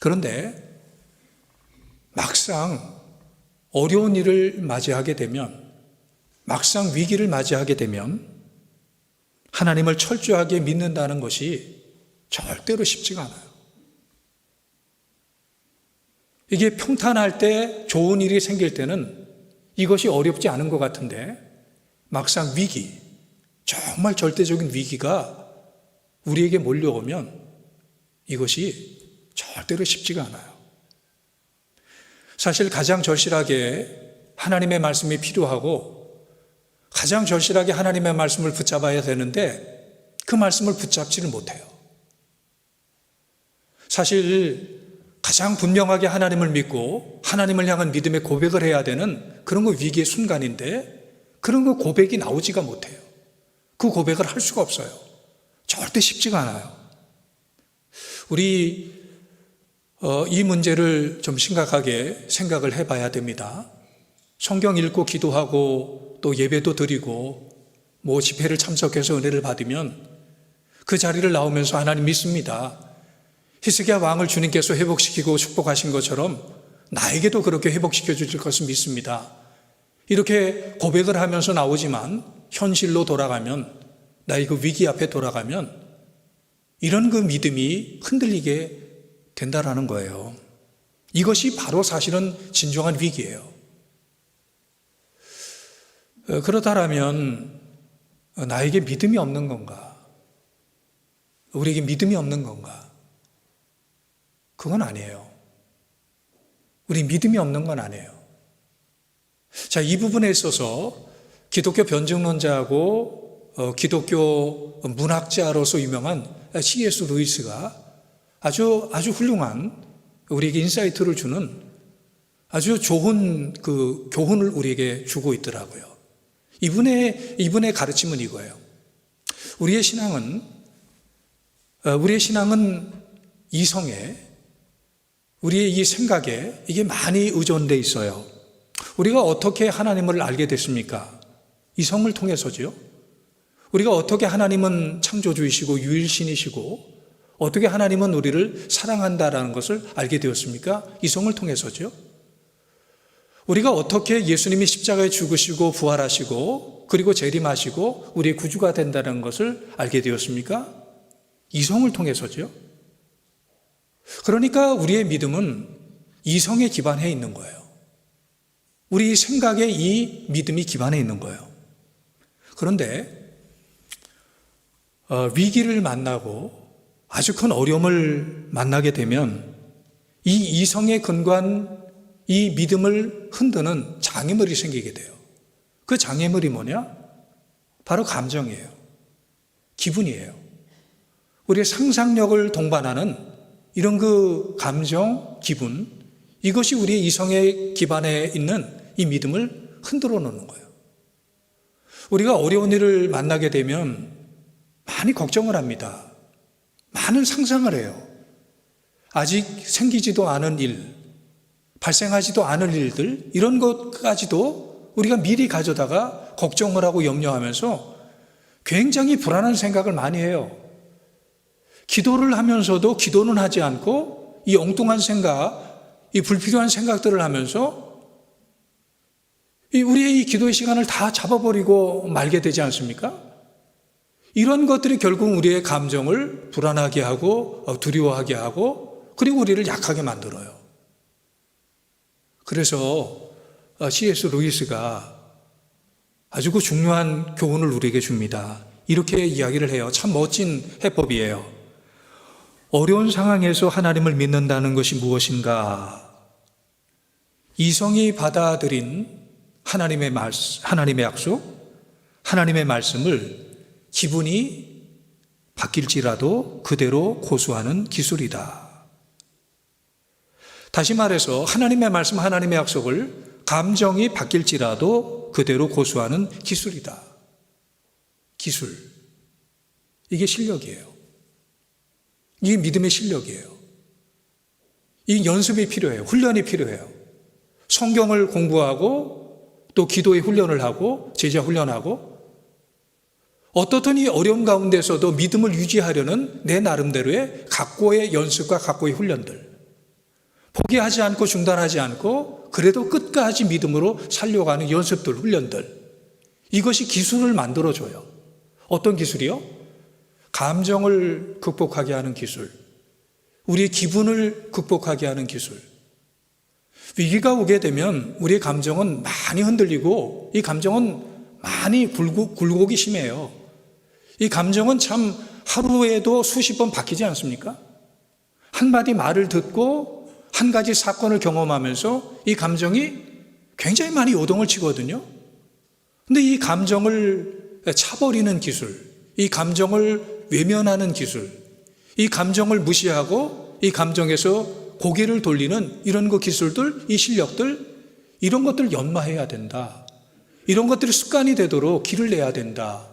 Speaker 5: 그런데 막상 어려운 일을 맞이하게 되면, 막상 위기를 맞이하게 되면 하나님을 철저하게 믿는다는 것이 절대로 쉽지가 않아요. 이게 평탄할 때, 좋은 일이 생길 때는 이것이 어렵지 않은 것 같은데 막상 위기, 정말 절대적인 위기가 우리에게 몰려오면 이것이 절대로 쉽지가 않아요. 사실 가장 절실하게 하나님의 말씀이 필요하고 가장 절실하게 하나님의 말씀을 붙잡아야 되는데 그 말씀을 붙잡지를 못해요. 사실 가장 분명하게 하나님을 믿고 하나님을 향한 믿음의 고백을 해야 되는 그런 거 위기의 순간인데 그런 거 고백이 나오지가 못해요. 그 고백을 할 수가 없어요. 절대 쉽지가 않아요. 우리 이 문제를 좀 심각하게 생각을 해봐야 됩니다. 성경 읽고 기도하고 또 예배도 드리고 뭐 집회를 참석해서 은혜를 받으면 그 자리를 나오면서 하나님 믿습니다. 히스기야 왕을 주님께서 회복시키고 축복하신 것처럼 나에게도 그렇게 회복시켜 주실 것을 믿습니다. 이렇게 고백을 하면서 나오지만 현실로 돌아가면, 나의 그 위기 앞에 돌아가면 이런 그 믿음이 흔들리게 된다라는 거예요. 이것이 바로 사실은 진정한 위기예요. 그렇다면 나에게 믿음이 없는 건가? 우리에게 믿음이 없는 건가? 그건 아니에요. 우리 믿음이 없는 건 아니에요. 자, 이 부분에 있어서 기독교 변증론자하고 기독교 문학자로서 유명한 C.S. 루이스가 아주 훌륭한 우리에게 인사이트를 주는 아주 좋은 그 교훈을 우리에게 주고 있더라고요. 이분의 가르침은 이거예요. 우리의 신앙은 이성에, 우리의 이 생각에 이게 많이 의존되어 있어요. 우리가 어떻게 하나님을 알게 됐습니까? 이성을 통해서죠. 우리가 어떻게 하나님은 창조주이시고 유일신이시고 어떻게 하나님은 우리를 사랑한다라는 것을 알게 되었습니까? 이성을 통해서죠. 우리가 어떻게 예수님이 십자가에 죽으시고 부활하시고 그리고 재림하시고 우리의 구주가 된다는 것을 알게 되었습니까? 이성을 통해서죠. 그러니까 우리의 믿음은 이성에 기반해 있는 거예요. 우리 생각에 이 믿음이 기반해 있는 거예요. 그런데 위기를 만나고 아주 큰 어려움을 만나게 되면 이 이성에 근거한 이 믿음을 흔드는 장애물이 생기게 돼요. 그 장애물이 뭐냐? 바로 감정이에요. 기분이에요. 우리의 상상력을 동반하는 이런 그 감정, 기분, 이것이 우리의 이성에 기반해 있는 이 믿음을 흔들어 놓는 거예요. 우리가 어려운 일을 만나게 되면 많이 걱정을 합니다. 많은 상상을 해요. 아직 생기지도 않은 일, 발생하지도 않을 일들, 이런 것까지도 우리가 미리 가져다가 걱정을 하고 염려하면서 굉장히 불안한 생각을 많이 해요. 기도를 하면서도 기도는 하지 않고 이 엉뚱한 생각, 이 불필요한 생각들을 하면서 우리의 이 기도의 시간을 다 잡아버리고 말게 되지 않습니까? 이런 것들이 결국 우리의 감정을 불안하게 하고 두려워하게 하고 그리고 우리를 약하게 만들어요. 그래서 C.S. 루이스가 아주 그 중요한 교훈을 우리에게 줍니다. 이렇게 이야기를 해요. 참 멋진 해법이에요. 어려운 상황에서 하나님을 믿는다는 것이 무엇인가? 이성이 받아들인 하나님의 약속, 하나님의 말씀을 기분이 바뀔지라도 그대로 고수하는 기술이다. 다시 말해서 하나님의 말씀, 하나님의 약속을 감정이 바뀔지라도 그대로 고수하는 기술이다. 기술. 이게 실력이에요. 이게 믿음의 실력이에요. 이 연습이 필요해요. 훈련이 필요해요. 성경을 공부하고 또 기도의 훈련을 하고 제자 훈련하고 어떻든 이 어려운 가운데서도 믿음을 유지하려는 내 나름대로의 각고의 연습과 각고의 훈련들, 포기하지 않고 중단하지 않고 그래도 끝까지 믿음으로 살려가는 연습들, 훈련들, 이것이 기술을 만들어줘요. 어떤 기술이요? 감정을 극복하게 하는 기술, 우리의 기분을 극복하게 하는 기술. 위기가 오게 되면 우리의 감정은 많이 흔들리고 이 감정은 많이 굴곡이 심해요. 이 감정은 참 하루에도 수십 번 바뀌지 않습니까? 한마디 말을 듣고 한 가지 사건을 경험하면서 이 감정이 굉장히 많이 요동을 치거든요. 근데 이 감정을 차버리는 기술, 이 감정을 외면하는 기술, 이 감정을 무시하고 이 감정에서 고개를 돌리는 이런 그 기술들, 이 실력들, 이런 것들을 연마해야 된다. 이런 것들이 습관이 되도록 길을 내야 된다.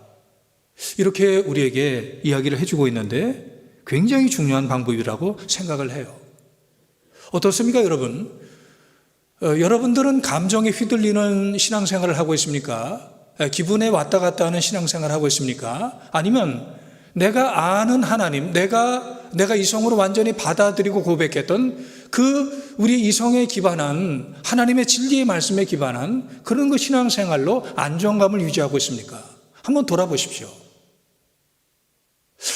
Speaker 5: 이렇게 우리에게 이야기를 해주고 있는데 굉장히 중요한 방법이라고 생각을 해요. 어떻습니까, 여러분? 여러분들은 감정에 휘둘리는 신앙생활을 하고 있습니까? 기분에 왔다 갔다 하는 신앙생활을 하고 있습니까? 아니면 내가 아는 하나님, 내가 이성으로 완전히 받아들이고 고백했던 그 우리 이성에 기반한 하나님의 진리의 말씀에 기반한 그런 그 신앙생활로 안정감을 유지하고 있습니까? 한번 돌아보십시오.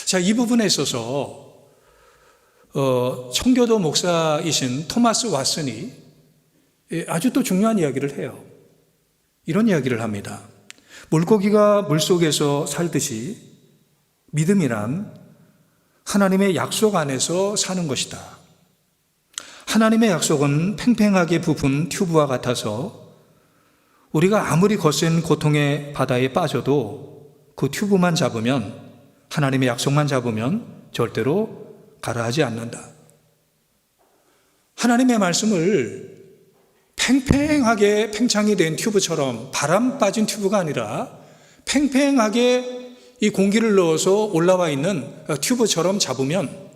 Speaker 5: 자, 이 부분에 있어서 청교도 목사이신 토마스 왓슨이 아주 또 중요한 이야기를 해요. 이런 이야기를 합니다. 물고기가 물속에서 살듯이 믿음이란 하나님의 약속 안에서 사는 것이다. 하나님의 약속은 팽팽하게 부푼 튜브와 같아서 우리가 아무리 거센 고통의 바다에 빠져도 그 튜브만 잡으면, 하나님의 약속만 잡으면 절대로 가라앉지 않는다. 하나님의 말씀을 팽팽하게 팽창이 된 튜브처럼, 바람 빠진 튜브가 아니라 팽팽하게 이 공기를 넣어서 올라와 있는 튜브처럼 잡으면,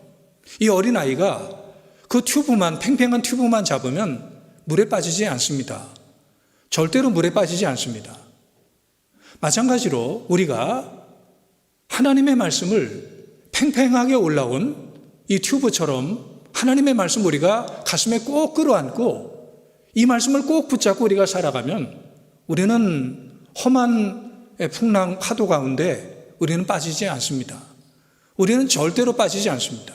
Speaker 5: 이 어린아이가 그 튜브만, 팽팽한 튜브만 잡으면 물에 빠지지 않습니다. 절대로 물에 빠지지 않습니다. 마찬가지로 우리가 하나님의 말씀을 팽팽하게 올라온 이 튜브처럼 하나님의 말씀 우리가 가슴에 꼭 끌어안고 이 말씀을 꼭 붙잡고 우리가 살아가면 우리는 험한 풍랑 파도 가운데 우리는 빠지지 않습니다. 우리는 절대로 빠지지 않습니다.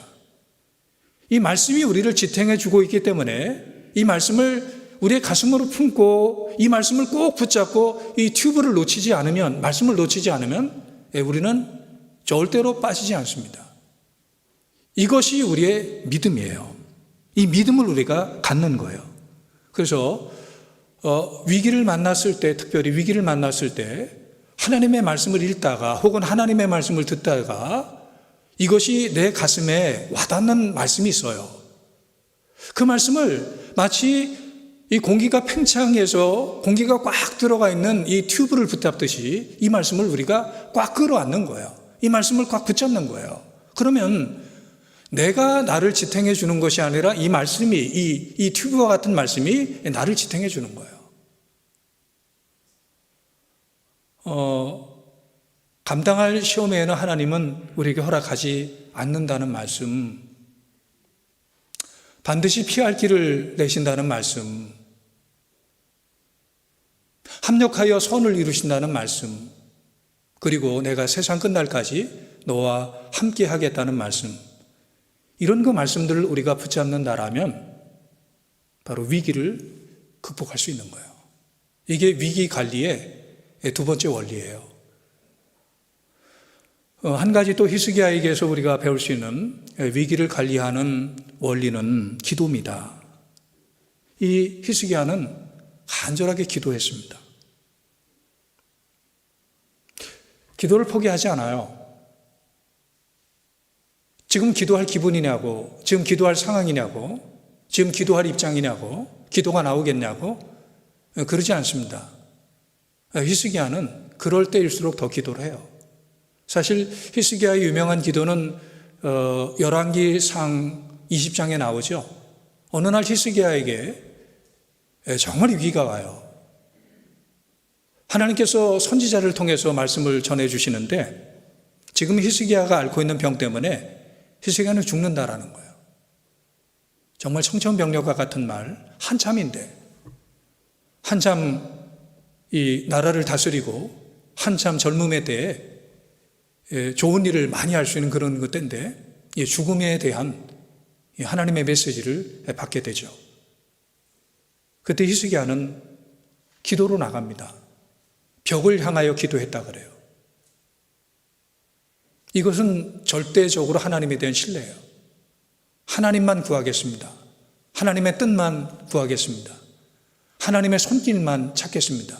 Speaker 5: 이 말씀이 우리를 지탱해 주고 있기 때문에 이 말씀을 우리의 가슴으로 품고 이 말씀을 꼭 붙잡고 이 튜브를 놓치지 않으면, 말씀을 놓치지 않으면 우리는 절대로 빠지지 않습니다. 이것이 우리의 믿음이에요. 이 믿음을 우리가 갖는 거예요. 그래서 위기를 만났을 때, 특별히 위기를 만났을 때 하나님의 말씀을 읽다가 혹은 하나님의 말씀을 듣다가 이것이 내 가슴에 와닿는 말씀이 있어요. 그 말씀을 마치 이 공기가 팽창해서 공기가 꽉 들어가 있는 이 튜브를 붙잡듯이 이 말씀을 우리가 꽉 끌어안는 거예요. 이 말씀을 꽉 붙잡는 거예요. 그러면 내가 나를 지탱해 주는 것이 아니라 이 말씀이, 이 튜브와 같은 말씀이 나를 지탱해 주는 거예요. 감당할 시험에는 하나님은 우리에게 허락하지 않는다는 말씀, 반드시 피할 길을 내신다는 말씀, 합력하여 선을 이루신다는 말씀, 그리고 내가 세상 끝날까지 너와 함께 하겠다는 말씀, 이런 그 말씀들을 우리가 붙잡는다라면 바로 위기를 극복할 수 있는 거예요. 이게 위기 관리의 두 번째 원리예요. 한 가지 또 히스기야에게서 우리가 배울 수 있는 위기를 관리하는 원리는 기도입니다. 이 히스기야는 간절하게 기도했습니다. 기도를 포기하지 않아요. 지금 기도할 기분이냐고, 지금 기도할 상황이냐고, 지금 기도할 입장이냐고, 기도가 나오겠냐고, 그러지 않습니다. 히스기야는 그럴 때일수록 더 기도를 해요. 사실 히스기야의 유명한 기도는 열왕기상 20장에 나오죠. 어느 날 히스기야에게 정말 위기가 와요. 하나님께서 선지자를 통해서 말씀을 전해주시는데 지금 히스기야가 앓고 있는 병 때문에 히스기야는 죽는다라는 거예요. 정말 청천벽력과 같은 말, 한참인데, 한참 이 나라를 다스리고 한참 젊음의 때에 좋은 일을 많이 할 수 있는 그런 때인데 죽음에 대한 하나님의 메시지를 받게 되죠. 그때 히스기야는 기도로 나갑니다. 벽을 향하여 기도했다 그래요. 이것은 절대적으로 하나님에 대한 신뢰예요. 하나님만 구하겠습니다. 하나님의 뜻만 구하겠습니다. 하나님의 손길만 찾겠습니다.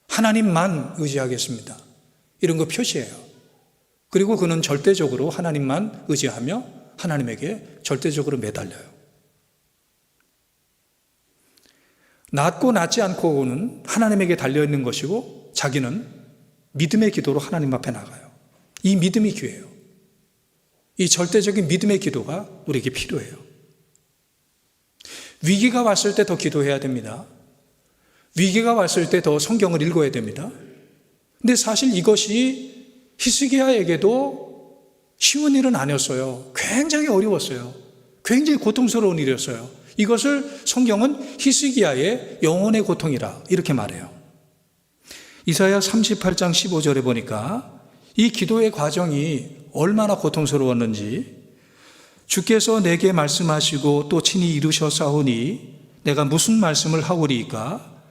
Speaker 5: 하나님만 의지하겠습니다. 이런 거 표시해요. 그리고 그는 절대적으로 하나님만 의지하며 하나님에게 절대적으로 매달려요. 낫고 낫지 않고는 하나님에게 달려있는 것이고 자기는 믿음의 기도로 하나님 앞에 나가요. 이 믿음이 귀해요. 이 절대적인 믿음의 기도가 우리에게 필요해요. 위기가 왔을 때 더 기도해야 됩니다. 위기가 왔을 때 더 성경을 읽어야 됩니다. 근데 사실 이것이 히스기야에게도 쉬운 일은 아니었어요. 굉장히 어려웠어요. 굉장히 고통스러운 일이었어요. 이것을 성경은 히스기야의 영혼의 고통이라 이렇게 말해요. 이사야 38장 15절에 보니까 이 기도의 과정이 얼마나 고통스러웠는지, 주께서 내게 말씀하시고 또 친히 이루셨사오니 내가 무슨 말씀을 하오리이까?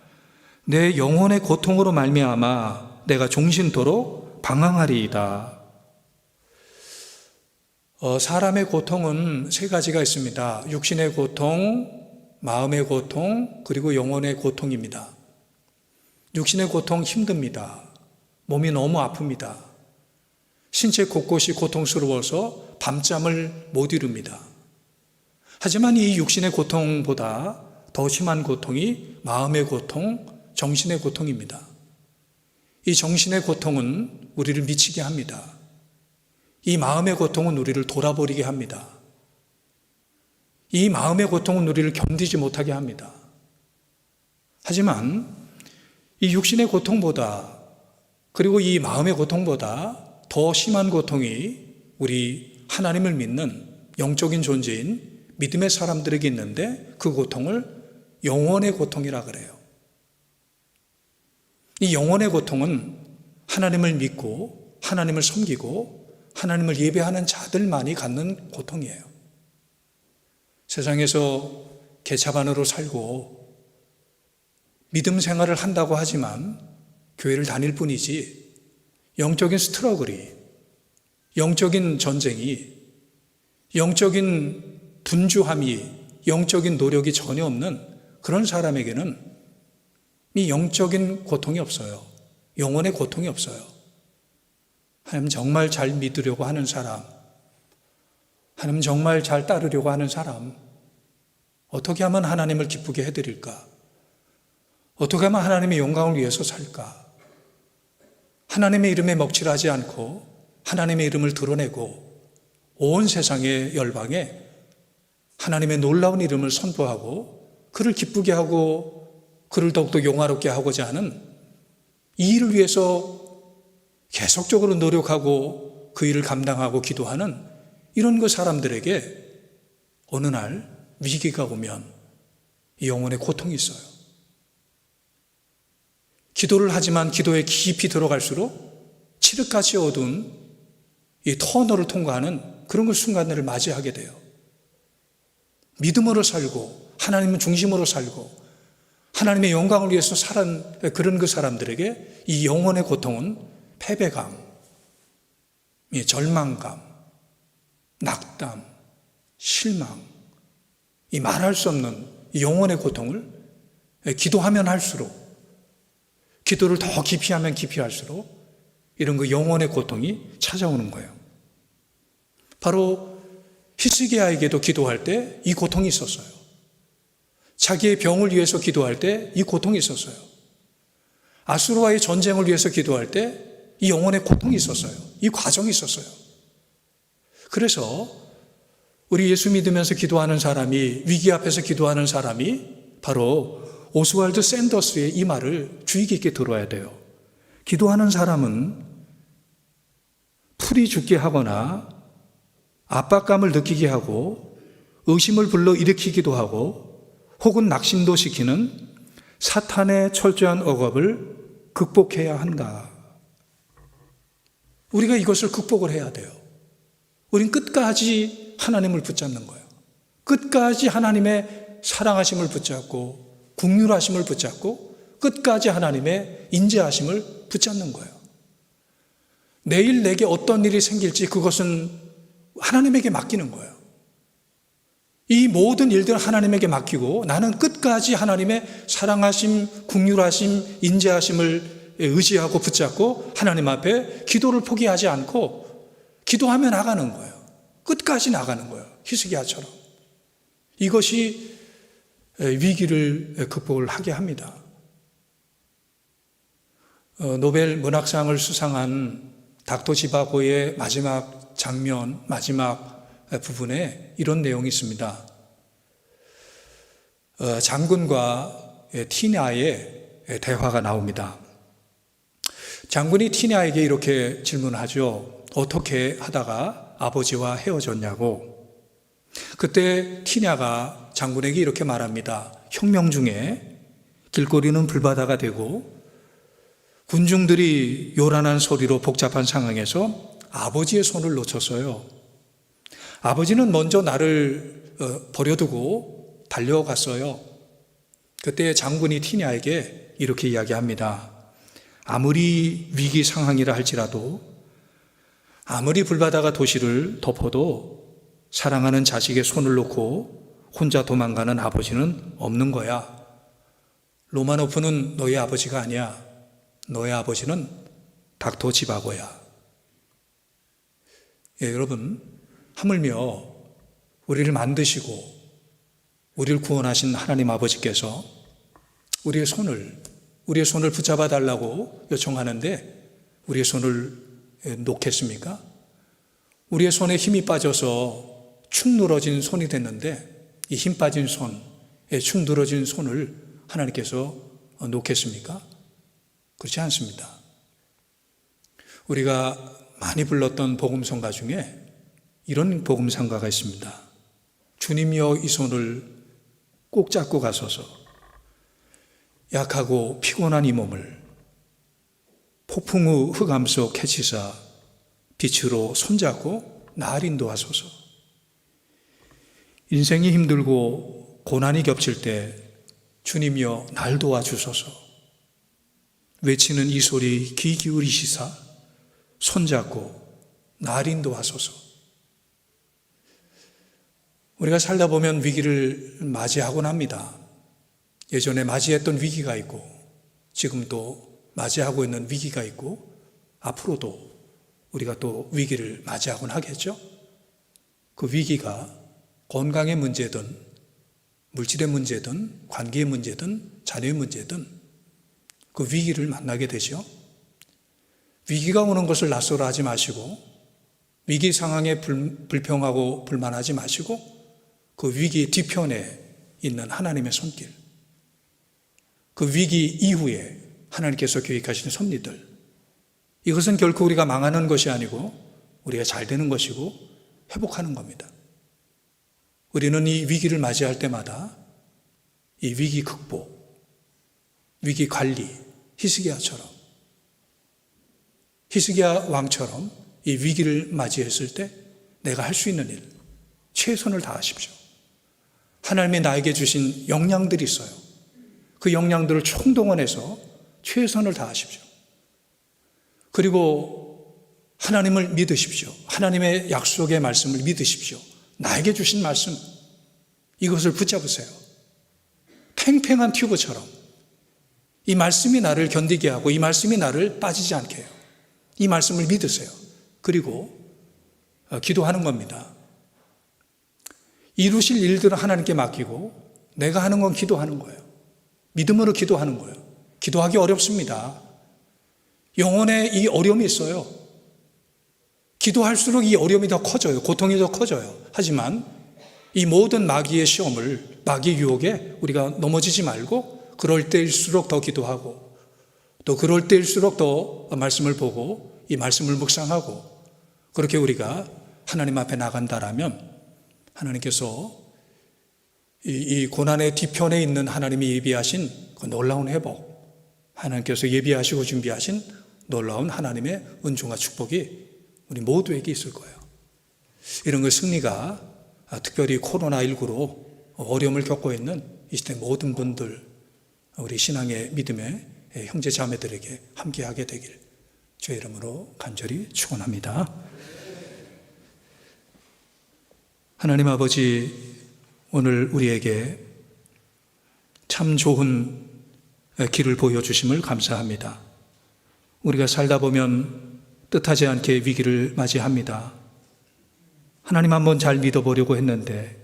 Speaker 5: 내 영혼의 고통으로 말미암아 내가 종신토록 방황하리이다. 사람의 고통은 세 가지가 있습니다. 육신의 고통, 마음의 고통, 그리고 영혼의 고통입니다. 육신의 고통 힘듭니다. 몸이 너무 아픕니다. 신체 곳곳이 고통스러워서 밤잠을 못 이룹니다. 하지만 이 육신의 고통보다 더 심한 고통이 마음의 고통, 정신의 고통입니다. 이 정신의 고통은 우리를 미치게 합니다. 이 마음의 고통은 우리를 돌아버리게 합니다. 이 마음의 고통은 우리를 견디지 못하게 합니다. 하지만 이 육신의 고통보다, 그리고 이 마음의 고통보다 더 심한 고통이 우리 하나님을 믿는 영적인 존재인 믿음의 사람들에게 있는데, 그 고통을 영혼의 고통이라 그래요. 이 영혼의 고통은 하나님을 믿고 하나님을 섬기고 하나님을 예배하는 자들만이 갖는 고통이에요. 세상에서 개차반으로 살고 믿음 생활을 한다고 하지만 교회를 다닐 뿐이지 영적인 스트러글이, 영적인 전쟁이, 영적인 분주함이, 영적인 노력이 전혀 없는 그런 사람에게는 이 영적인 고통이 없어요. 영혼의 고통이 없어요. 하나님 정말 잘 믿으려고 하는 사람, 하나님 정말 잘 따르려고 하는 사람, 어떻게 하면 하나님을 기쁘게 해드릴까? 어떻게 하면 하나님의 영광을 위해서 살까? 하나님의 이름에 먹칠하지 않고 하나님의 이름을 드러내고 온 세상의 열방에 하나님의 놀라운 이름을 선포하고 그를 기쁘게 하고 그를 더욱더 영화롭게 하고자 하는 이 일을 위해서 계속적으로 노력하고 그 일을 감당하고 기도하는 이런 그 사람들에게 어느 날 위기가 오면 이 영혼의 고통이 있어요. 기도를 하지만 기도에 깊이 들어갈수록 칠흑같이 어두운 이 터널을 통과하는 그런 그 순간들을 맞이하게 돼요. 믿음으로 살고 하나님은 중심으로 살고 하나님의 영광을 위해서 살은 그런 그 사람들에게 이 영혼의 고통은 패배감, 절망감, 낙담, 실망, 이 말할 수 없는 이 영혼의 고통을 기도하면 할수록, 기도를 더 깊이 하면 깊이 할수록 이런 그 영혼의 고통이 찾아오는 거예요. 바로 히스기야에게도 기도할 때 이 고통이 있었어요. 자기의 병을 위해서 기도할 때 이 고통이 있었어요. 아수르와의 전쟁을 위해서 기도할 때 이 영혼의 고통이 있었어요. 이 과정이 있었어요. 그래서 우리 예수 믿으면서 기도하는 사람이, 위기 앞에서 기도하는 사람이 바로 오스왈드 샌더스의 이 말을 주의 깊게 들어야 돼요. 기도하는 사람은 풀이 죽게 하거나 압박감을 느끼게 하고 의심을 불러일으키기도 하고 혹은 낙심도 시키는 사탄의 철저한 억압을 극복해야 한다. 우리가 이것을 극복을 해야 돼요. 우린 끝까지 하나님을 붙잡는 거예요. 끝까지 하나님의 사랑하심을 붙잡고 긍휼하심을 붙잡고 끝까지 하나님의 인자하심을 붙잡는 거예요. 내일 내게 어떤 일이 생길지 그것은 하나님에게 맡기는 거예요. 이 모든 일들을 하나님에게 맡기고 나는 끝까지 하나님의 사랑하심, 긍휼하심, 인자하심을 의지하고 붙잡고 하나님 앞에 기도를 포기하지 않고 기도하며 나가는 거예요. 끝까지 나가는 거예요. 히스기야처럼. 이것이 위기를 극복을 하게 합니다. 노벨 문학상을 수상한 닥터 지바고의 마지막 장면, 마지막 부분에 이런 내용이 있습니다. 장군과 티냐의 대화가 나옵니다. 장군이 티냐에게 이렇게 질문하죠. 어떻게 하다가 아버지와 헤어졌냐고. 그때 티냐가 장군에게 이렇게 말합니다. 혁명 중에 길거리는 불바다가 되고 군중들이 요란한 소리로 복잡한 상황에서 아버지의 손을 놓쳤어요. 아버지는 먼저 나를 버려두고 달려갔어요. 그때 장군이 티냐에게 이렇게 이야기합니다. 아무리 위기 상황이라 할지라도, 아무리 불바다가 도시를 덮어도 사랑하는 자식의 손을 놓고 혼자 도망가는 아버지는 없는 거야. 로마노프는 너의 아버지가 아니야. 너의 아버지는 닥터 지바고야. 여러분, 하물며 우리를 만드시고 우리를 구원하신 하나님 아버지께서 우리의 손을 붙잡아 달라고 요청하는데 우리의 손을 놓겠습니까? 우리의 손에 힘이 빠져서 축 늘어진 손이 됐는데 이 힘 빠진 축 늘어진 손을 하나님께서 놓겠습니까? 그렇지 않습니다. 우리가 많이 불렀던 복음성가 중에 이런 복음성가가 있습니다. 주님이여 이 손을 꼭 잡고 가소서. 약하고 피곤한 이 몸을 폭풍 후 흑암 속 캐치사 빛으로 손잡고 날 인도하소서. 인생이 힘들고 고난이 겹칠 때 주님이여 날 도와주소서. 외치는 이 소리 귀 기울이시사 손잡고 날 인도하소서. 우리가 살다 보면 위기를 맞이하곤 합니다. 예전에 맞이했던 위기가 있고 지금도 맞이하고 있는 위기가 있고 앞으로도 우리가 또 위기를 맞이하곤 하겠죠. 그 위기가 건강의 문제든 물질의 문제든 관계의 문제든 자녀의 문제든 그 위기를 만나게 되죠. 위기가 오는 것을 낯설어 하지 마시고 위기 상황에 불평하고 불만하지 마시고 그 위기 뒤편에 있는 하나님의 손길, 그 위기 이후에 하나님께서 계획하신 섭리들, 이것은 결코 우리가 망하는 것이 아니고 우리가 잘 되는 것이고 회복하는 겁니다. 우리는 이 위기를 맞이할 때마다 이 위기 극복, 위기 관리, 히스기야 왕처럼 이 위기를 맞이했을 때 내가 할 수 있는 일, 최선을 다하십시오. 하나님이 나에게 주신 역량들이 있어요. 그 역량들을 총동원해서 최선을 다하십시오. 그리고 하나님을 믿으십시오. 하나님의 약속의 말씀을 믿으십시오. 나에게 주신 말씀, 이것을 붙잡으세요. 팽팽한 튜브처럼 이 말씀이 나를 견디게 하고 이 말씀이 나를 빠지지 않게 해요. 이 말씀을 믿으세요. 그리고 기도하는 겁니다. 이루실 일들을 하나님께 맡기고 내가 하는 건 기도하는 거예요. 믿음으로 기도하는 거예요. 기도하기 어렵습니다. 영혼에 이 어려움이 있어요. 기도할수록 이 어려움이 더 커져요. 고통이 더 커져요. 하지만 이 모든 마귀의 시험을, 마귀의 유혹에 우리가 넘어지지 말고 그럴 때일수록 더 기도하고 또 그럴 때일수록 더 말씀을 보고 이 말씀을 묵상하고 그렇게 우리가 하나님 앞에 나간다라면 하나님께서 이 고난의 뒤편에 있는 하나님이 예비하신 그 놀라운 회복, 하나님께서 예비하시고 준비하신 놀라운 하나님의 은총과 축복이 우리 모두에게 있을 거예요. 이런 그 승리가 특별히 코로나19로 어려움을 겪고 있는 이 시대 모든 분들, 우리 신앙의 믿음의 형제 자매들에게 함께하게 되길 주의 이름으로 간절히 축원합니다. 하나님 아버지, 오늘 우리에게 참 좋은 길을 보여주심을 감사합니다. 우리가 살다 보면 뜻하지 않게 위기를 맞이합니다. 하나님 한번 잘 믿어보려고 했는데,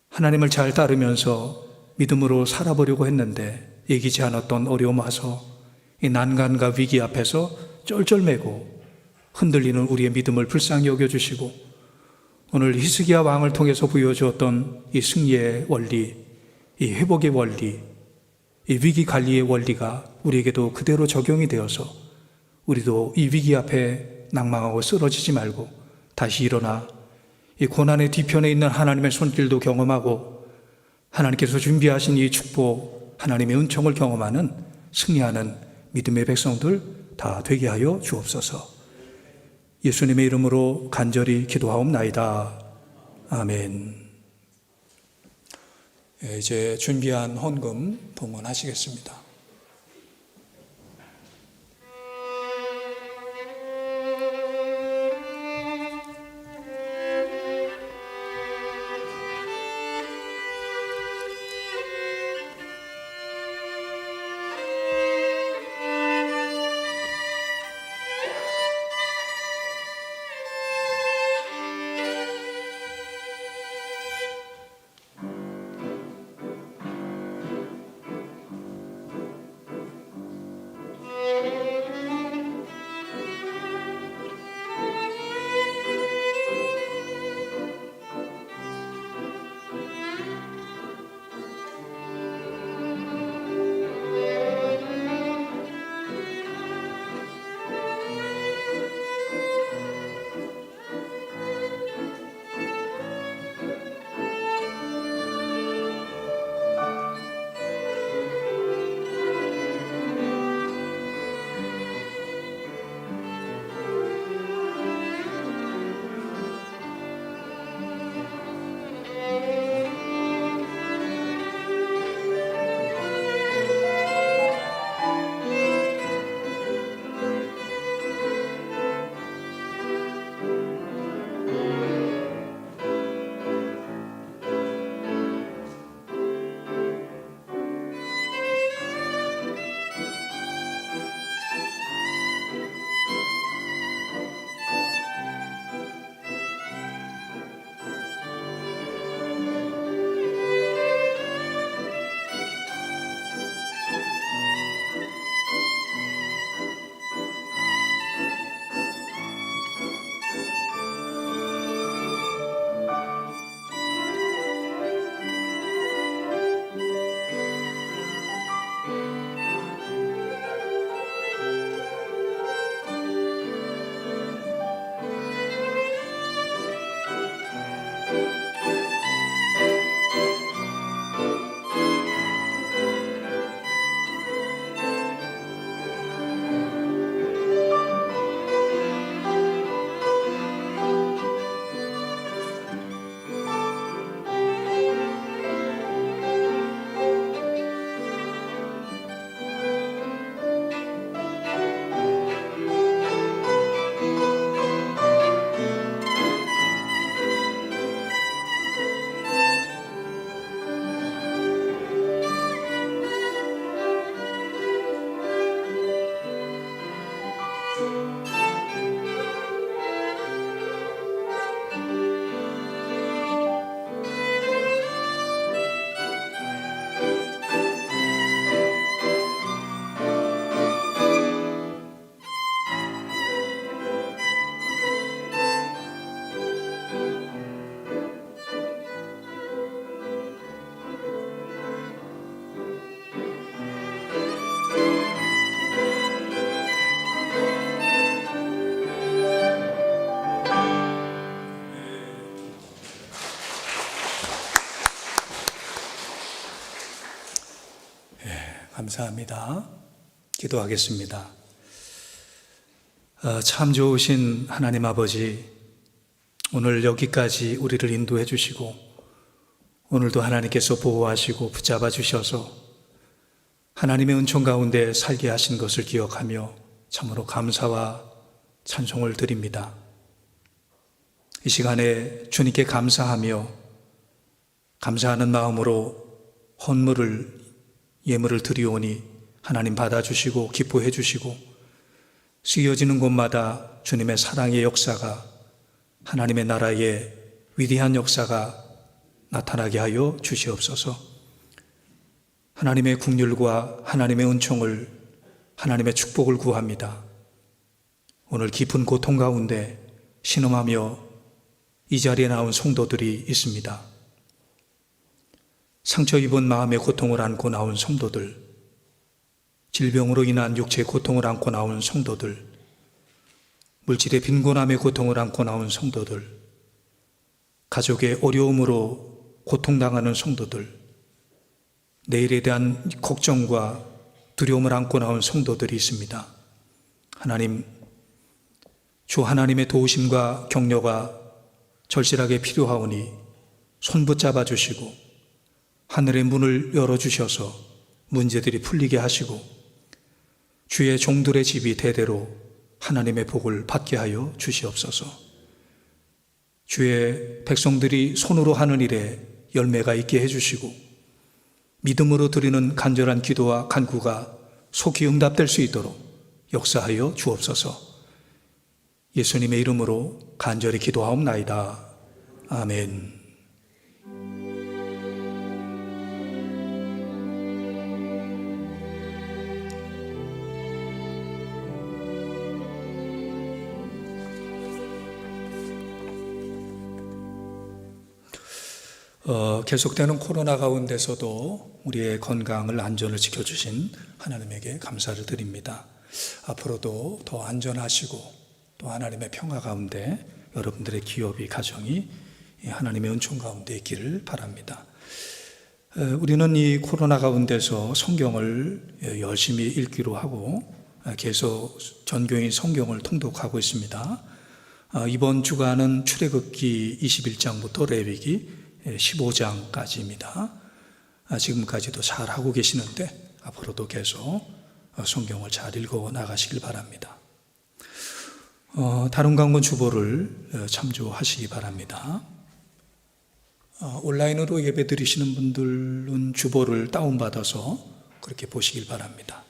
Speaker 5: 하나님을 잘 따르면서 믿음으로 살아보려고 했는데 예기치 않았던 어려움 와서 이 난간과 위기 앞에서 쩔쩔매고 흔들리는 우리의 믿음을 불쌍히 여겨주시고 오늘 히스기야 왕을 통해서 보여주었던 이 승리의 원리, 이 회복의 원리, 이 위기 관리의 원리가 우리에게도 그대로 적용이 되어서 우리도 이 위기 앞에 낭망하고 쓰러지지 말고 다시 일어나 이 고난의 뒤편에 있는 하나님의 손길도 경험하고 하나님께서 준비하신 이 축복, 하나님의 은총을 경험하는 승리하는 믿음의 백성들 다 되게 하여 주옵소서. 예수님의 이름으로 간절히 기도하옵나이다. 아멘. 이제 준비한 헌금 봉헌하시겠습니다. 감사합니다. 기도하겠습니다. 참 좋으신 하나님 아버지, 오늘 여기까지 우리를 인도해 주시고 오늘도 하나님께서 보호하시고 붙잡아 주셔서 하나님의 은총 가운데 살게 하신 것을 기억하며 참으로 감사와 찬송을 드립니다. 이 시간에 주님께 감사하며 감사하는 마음으로 헌물을 예물을 드리오니 하나님 받아주시고 기뻐해 주시고 쓰여지는 곳마다 주님의 사랑의 역사가, 하나님의 나라의 위대한 역사가 나타나게 하여 주시옵소서. 하나님의 긍휼과 하나님의 은총을, 하나님의 축복을 구합니다. 오늘 깊은 고통 가운데 신음하며 이 자리에 나온 성도들이 있습니다. 상처 입은 마음의 고통을 안고 나온 성도들, 질병으로 인한 육체의 고통을 안고 나온 성도들, 물질의 빈곤함의 고통을 안고 나온 성도들, 가족의 어려움으로 고통당하는 성도들, 내일에 대한 걱정과 두려움을 안고 나온 성도들이 있습니다. 하나님, 주 하나님의 도우심과 격려가 절실하게 필요하오니 손 붙잡아 주시고 하늘의 문을 열어주셔서 문제들이 풀리게 하시고 주의 종들의 집이 대대로 하나님의 복을 받게 하여 주시옵소서. 주의 백성들이 손으로 하는 일에 열매가 있게 해주시고 믿음으로 드리는 간절한 기도와 간구가 속히 응답될 수 있도록 역사하여 주옵소서. 예수님의 이름으로 간절히 기도하옵나이다. 아멘. 계속되는 코로나 가운데서도 우리의 건강을 안전을 지켜주신 하나님에게 감사를 드립니다. 앞으로도 더 안전하시고 또 하나님의 평화 가운데 여러분들의 기업이 가정이 하나님의 은총 가운데 있기를 바랍니다. 우리는 이 코로나 가운데서 성경을 열심히 읽기로 하고 계속 전교인 성경을 통독하고 있습니다. 이번 주간은 출애굽기 21장부터 레위기 15장까지입니다. 지금까지도 잘 하고 계시는데 앞으로도 계속 성경을 잘 읽어 나가시길 바랍니다. 다른 강권 주보를 참조하시기 바랍니다. 온라인으로 예배 드리시는 분들은 주보를 다운받아서 그렇게 보시길 바랍니다.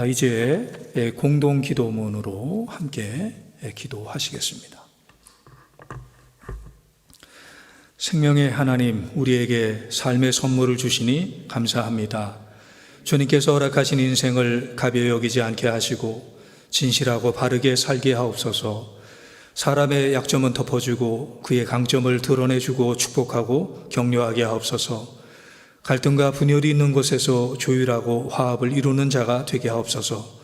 Speaker 5: 이제 공동 기도문으로 함께 기도하시겠습니다. 생명의 하나님, 우리에게 삶의 선물을 주시니 감사합니다. 주님께서 허락하신 인생을 가벼이 여기지 않게 하시고 진실하고 바르게 살게 하옵소서. 사람의 약점은 덮어주고 그의 강점을 드러내주고 축복하고 격려하게 하옵소서. 갈등과 분열이 있는 곳에서 조율하고 화합을 이루는 자가 되게 하옵소서.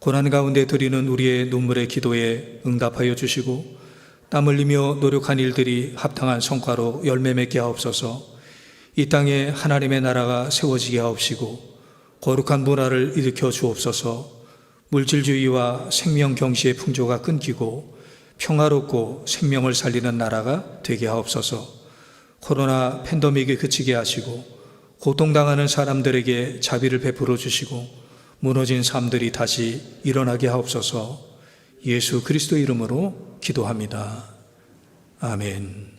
Speaker 5: 고난 가운데 드리는 우리의 눈물의 기도에 응답하여 주시고 땀 흘리며 노력한 일들이 합당한 성과로 열매 맺게 하옵소서. 이 땅에 하나님의 나라가 세워지게 하옵시고 거룩한 문화를 일으켜 주옵소서. 물질주의와 생명 경시의 풍조가 끊기고 평화롭고 생명을 살리는 나라가 되게 하옵소서. 코로나 팬데믹이 그치게 하시고 고통당하는 사람들에게 자비를 베풀어 주시고 무너진 삶들이 다시 일어나게 하옵소서. 예수 그리스도 이름으로 기도합니다. 아멘.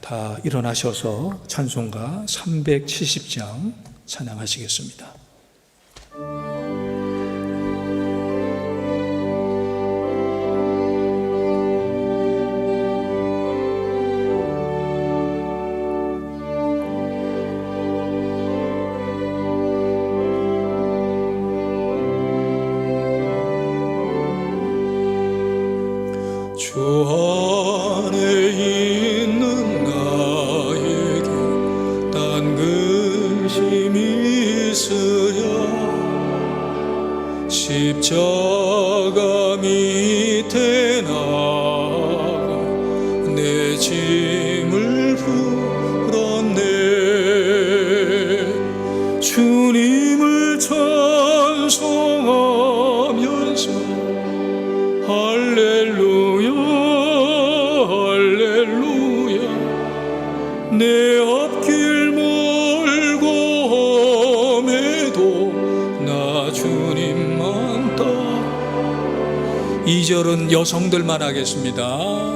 Speaker 5: 다 일어나셔서 찬송가 370장 찬양하시겠습니다.
Speaker 4: 주 안에 있는 나에게 딴 근심이 있으랴. 십자가 밑에 나가 내 짐을 풀었네. 주님을 찬송하면서 할렐루야 할렐루야. 내 앞길 멀고 험해도 나 주님만 따라.
Speaker 5: 2절은 여성들만 하겠습니다.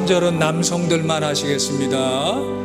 Speaker 5: 3절은 남성들만 하시겠습니다.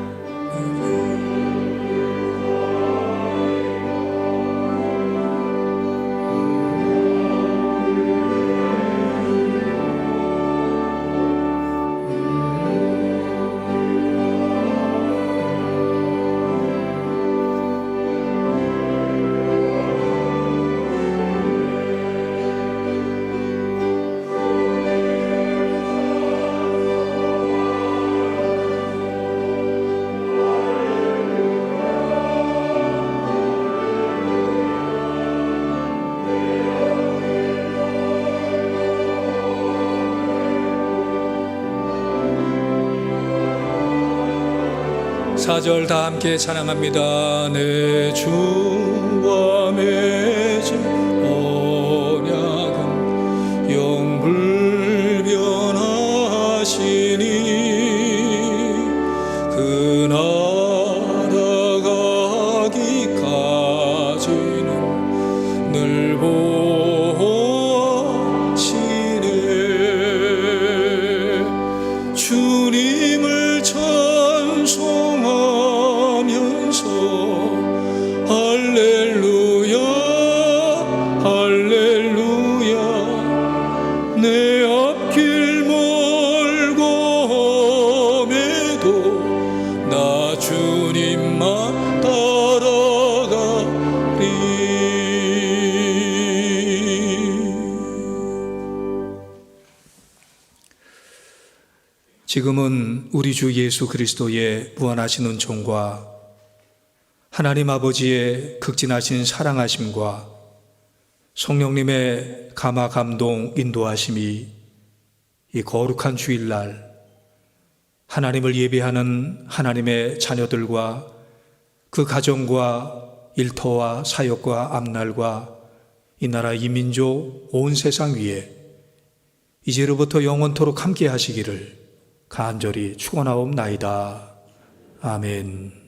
Speaker 5: 사절 다 함께 찬양합니다. 내 주와 맺은 언약은 영불변하시니 그 나아가기까지는 늘 보시네. 주님을 찬송하면서 할렐루야 할렐루야 내 앞길 멀고 험해도 나 주님만 따라가리. 지금은 우리 주 예수 그리스도의 무한하신 은총과 하나님 아버지의 극진하신 사랑하심과 성령님의 감화 감동 인도하심이 이 거룩한 주일날 하나님을 예배하는 하나님의 자녀들과 그 가정과 일터와 사역과 앞날과 이 나라 이 민족 온 세상 위에 이제로부터 영원토록 함께 하시기를 간절히 축원하옵나이다. 아멘.